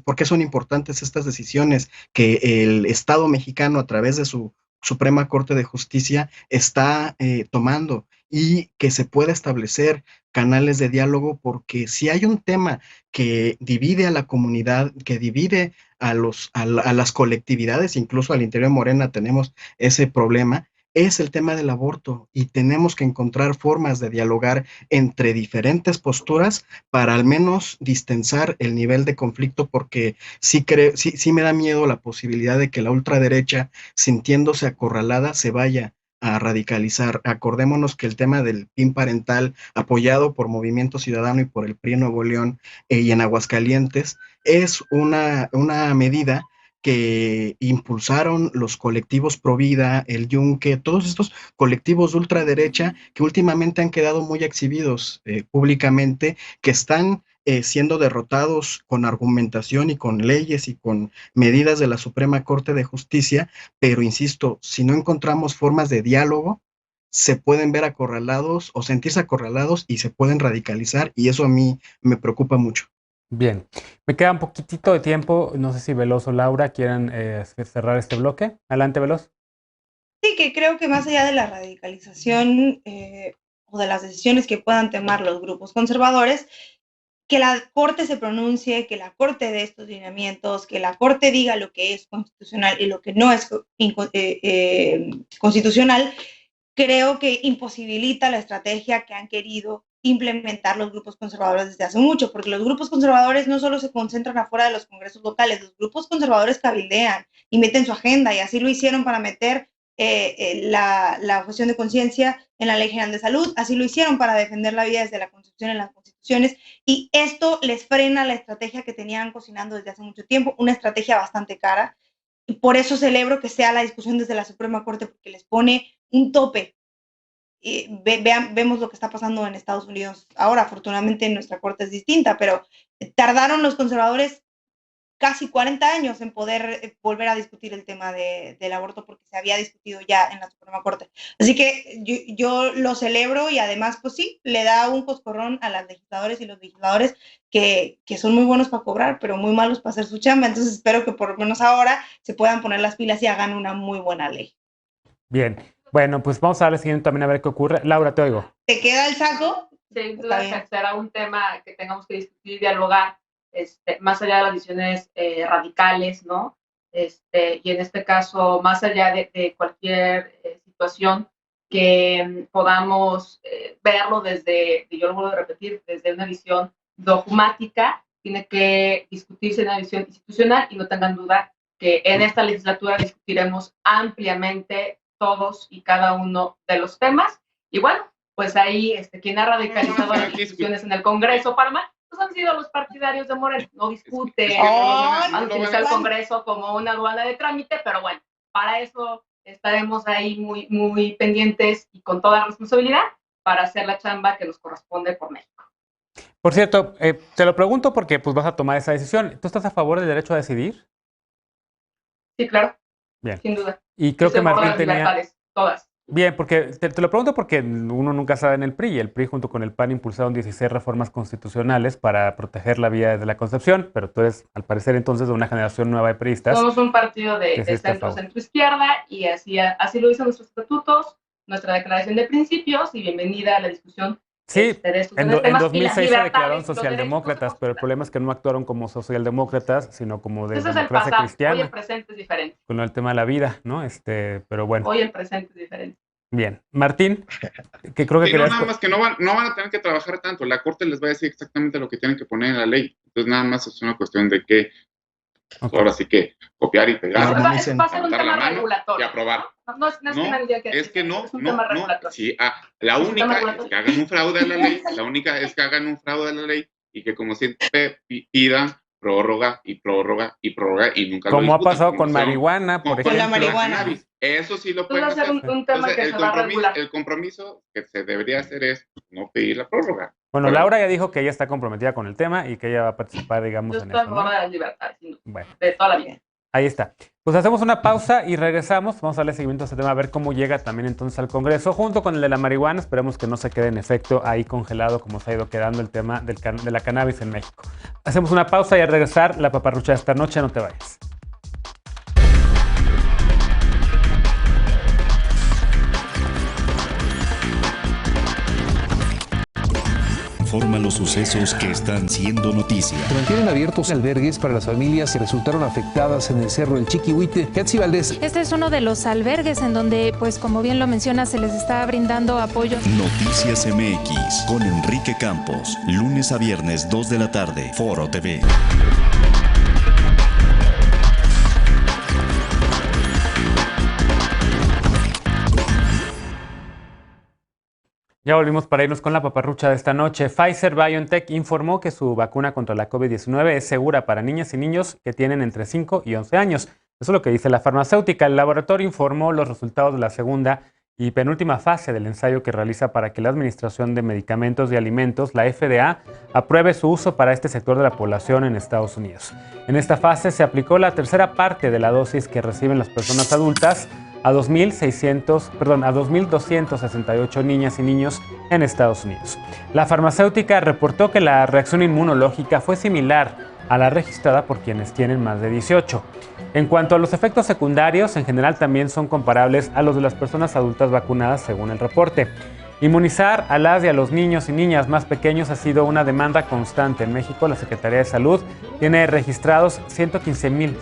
por qué son importantes estas decisiones que el Estado mexicano a través de su Suprema Corte de Justicia está tomando, y que se pueda establecer canales de diálogo, porque si hay un tema que divide a la comunidad, que divide a las colectividades, incluso al interior de Morena tenemos ese problema, es el tema del aborto, y tenemos que encontrar formas de dialogar entre diferentes posturas para al menos distensar el nivel de conflicto, porque sí me da miedo la posibilidad de que la ultraderecha, sintiéndose acorralada, se vaya a radicalizar. Acordémonos que el tema del PIN parental, apoyado por Movimiento Ciudadano y por el PRI en Nuevo León y en Aguascalientes, es una medida que impulsaron los colectivos Provida, el Yunque, todos estos colectivos de ultraderecha que últimamente han quedado muy exhibidos públicamente, que están siendo derrotados con argumentación y con leyes y con medidas de la Suprema Corte de Justicia, pero insisto, si no encontramos formas de diálogo, se pueden ver acorralados o sentirse acorralados y se pueden radicalizar, y eso a mí me preocupa mucho. Bien, me queda un poquitito de tiempo, no sé si Veloz o Laura quieren cerrar este bloque. Adelante, Veloz. Sí, que creo que más allá de la radicalización o de las decisiones que puedan tomar los grupos conservadores, que la Corte se pronuncie, que la Corte dé estos lineamientos, que la Corte diga lo que es constitucional y lo que no es constitucional, creo que imposibilita la estrategia que han querido implementar los grupos conservadores desde hace mucho, porque los grupos conservadores no solo se concentran afuera de los congresos locales, los grupos conservadores cabildean y meten su agenda, y así lo hicieron para meter la objeción de conciencia en la Ley General de Salud, así lo hicieron para defender la vida desde la Constitución en las constituciones, y esto les frena la estrategia que tenían cocinando desde hace mucho tiempo, una estrategia bastante cara, y por eso celebro que sea la discusión desde la Suprema Corte, porque les pone un tope. Vemos lo que está pasando en Estados Unidos ahora. Afortunadamente nuestra Corte es distinta, pero tardaron los conservadores casi 40 años en poder volver a discutir el tema del aborto, porque se había discutido ya en la Suprema Corte. Así que yo lo celebro, y además, pues sí, le da un coscorrón a las legisladoras y los legisladores que son muy buenos para cobrar, pero muy malos para hacer su chamba. Entonces espero que por lo menos ahora se puedan poner las pilas y hagan una muy buena ley. Bien, bueno, pues vamos a darle siguiente también a ver qué ocurre. Laura, te oigo. ¿Te queda el saco? Sin duda será un tema que tengamos que discutir y dialogar, más allá de las decisiones radicales, ¿no? Y en este caso, más allá de cualquier situación, que podamos verlo desde, y yo lo vuelvo a repetir, desde una visión dogmática, tiene que discutirse en una visión institucional, y no tengan duda que en esta legislatura discutiremos ampliamente todos y cada uno de los temas. Y bueno, pues ahí quien ha radicalizado las discusiones en el Congreso, Palma, pues han sido los partidarios de Morena. No discute, han utilizado el Congreso como una aduana de trámite, pero bueno, para eso estaremos ahí muy, muy pendientes y con toda responsabilidad para hacer la chamba que nos corresponde por México. Por cierto, te lo pregunto porque pues vas a tomar esa decisión. ¿Tú estás a favor del derecho a decidir? Sí, claro. Bien. Sin duda. Y creo que Martín tenía... Todas. Bien, porque te lo pregunto porque uno nunca sabe en el PRI, y el PRI junto con el PAN impulsaron 16 reformas constitucionales para proteger la vida desde la concepción, pero tú eres, al parecer, entonces, de una generación nueva de priistas. Somos un partido de centro-izquierda, y así lo dicen nuestros estatutos, nuestra declaración de principios, y bienvenida a la discusión. Sí, en 2006 se declararon socialdemócratas, pero el problema es que no actuaron como socialdemócratas, sino como de democracia cristiana. Hoy el presente es diferente. Con el tema de la vida, ¿no? Pero bueno. Hoy el presente es diferente. Bien. Martín, que creo que sí, nada más que no van a tener que trabajar tanto. La Corte les va a decir exactamente lo que tienen que poner en la ley. Entonces nada más es una cuestión de que ahora sí que copiar y pegar. Va a ser un tema regulatorio. Y aprobar. No es que no. Es un tema regulatorio. Sí, la única es que hagan un fraude a la ley. La única es que hagan un fraude a la ley y que, como siempre, pidan prórroga y prórroga y prórroga y nunca lo discutan. Como ha pasado con marihuana, por ejemplo. Con la marihuana. Eso sí lo pueden hacer. Un tema. Entonces, el compromiso que se debería hacer es no pedir la prórroga. Bueno, Laura ya dijo que ella está comprometida con el tema y que ella va a participar, digamos, Yo en estoy a eso, favor ¿no? de las libertades, Bueno, de toda la vida. ahí está. Pues hacemos una pausa y regresamos. Vamos a darle seguimiento a este tema, a ver cómo llega también entonces al Congreso, junto con el de la marihuana. Esperemos que no se quede en efecto ahí congelado como se ha ido quedando el tema de la cannabis en México. Hacemos una pausa y al regresar, la paparrucha de esta noche, no te vayas. Informa los sucesos que están siendo noticia. Se mantienen abiertos albergues para las familias que resultaron afectadas en el Cerro del Chiquihuite. Ketsi Valdés. Este es uno de los albergues en donde, pues como bien lo menciona, se les está brindando apoyo. Noticias MX con Enrique Campos. Lunes a viernes, 2 de la tarde. Foro TV. Ya volvimos para irnos con la paparrucha de esta noche. Pfizer-BioNTech informó que su vacuna contra la COVID-19 es segura para niñas y niños que tienen entre 5 y 11 años. Eso es lo que dice la farmacéutica. El laboratorio informó los resultados de la segunda y penúltima fase del ensayo que realiza para que la Administración de Medicamentos y Alimentos, la FDA, apruebe su uso para este sector de la población en Estados Unidos. En esta fase se aplicó la tercera parte de la dosis que reciben las personas adultas a 2.268 niñas y niños en Estados Unidos. La farmacéutica reportó que la reacción inmunológica fue similar a la registrada por quienes tienen más de 18. En cuanto a los efectos secundarios, en general también son comparables a los de las personas adultas vacunadas según el reporte. Inmunizar a las y a los niños y niñas más pequeños ha sido una demanda constante. En México, la Secretaría de Salud tiene registrados 115,000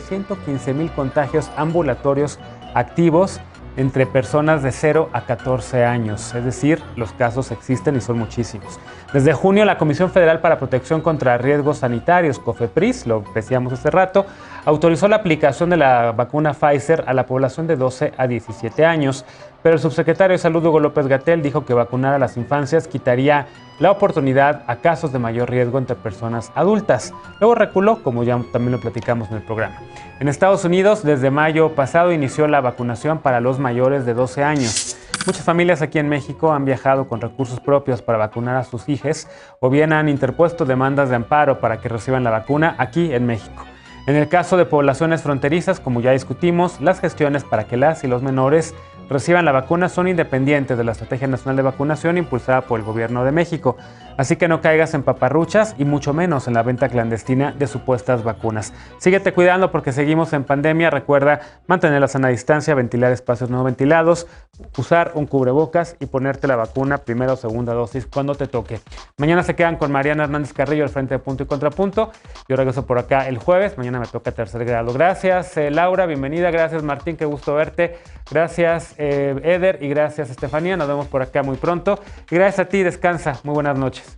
contagios ambulatorios activos entre personas de 0 a 14 años. Es decir, los casos existen y son muchísimos. Desde junio, la Comisión Federal para Protección contra Riesgos Sanitarios, COFEPRIS, lo decíamos hace rato, autorizó la aplicación de la vacuna Pfizer a la población de 12 a 17 años, pero el subsecretario de Salud, Hugo López-Gatell, dijo que vacunar a las infancias quitaría la oportunidad a casos de mayor riesgo entre personas adultas. Luego reculó, como ya también lo platicamos en el programa. En Estados Unidos, desde mayo pasado, inició la vacunación para los mayores de 12 años. Muchas familias aquí en México han viajado con recursos propios para vacunar a sus hijos o bien han interpuesto demandas de amparo para que reciban la vacuna aquí en México. En el caso de poblaciones fronterizas, como ya discutimos, las gestiones para que las y los menores reciban la vacuna son independientes de la Estrategia Nacional de Vacunación impulsada por el Gobierno de México. Así que no caigas en paparruchas y mucho menos en la venta clandestina de supuestas vacunas. Síguete cuidando porque seguimos en pandemia. Recuerda mantener la sana distancia, ventilar espacios no ventilados, usar un cubrebocas y ponerte la vacuna, primera o segunda dosis, cuando te toque. Mañana se quedan con Mariana Hernández Carrillo al frente de Punto y Contrapunto. Yo regreso por acá el jueves. Mañana me toca tercer grado. Gracias, Laura. Bienvenida. Gracias, Martín. Qué gusto verte. Gracias, Eder. Y gracias, Estefanía. Nos vemos por acá muy pronto. Y gracias a ti. Descansa. Muy buenas noches.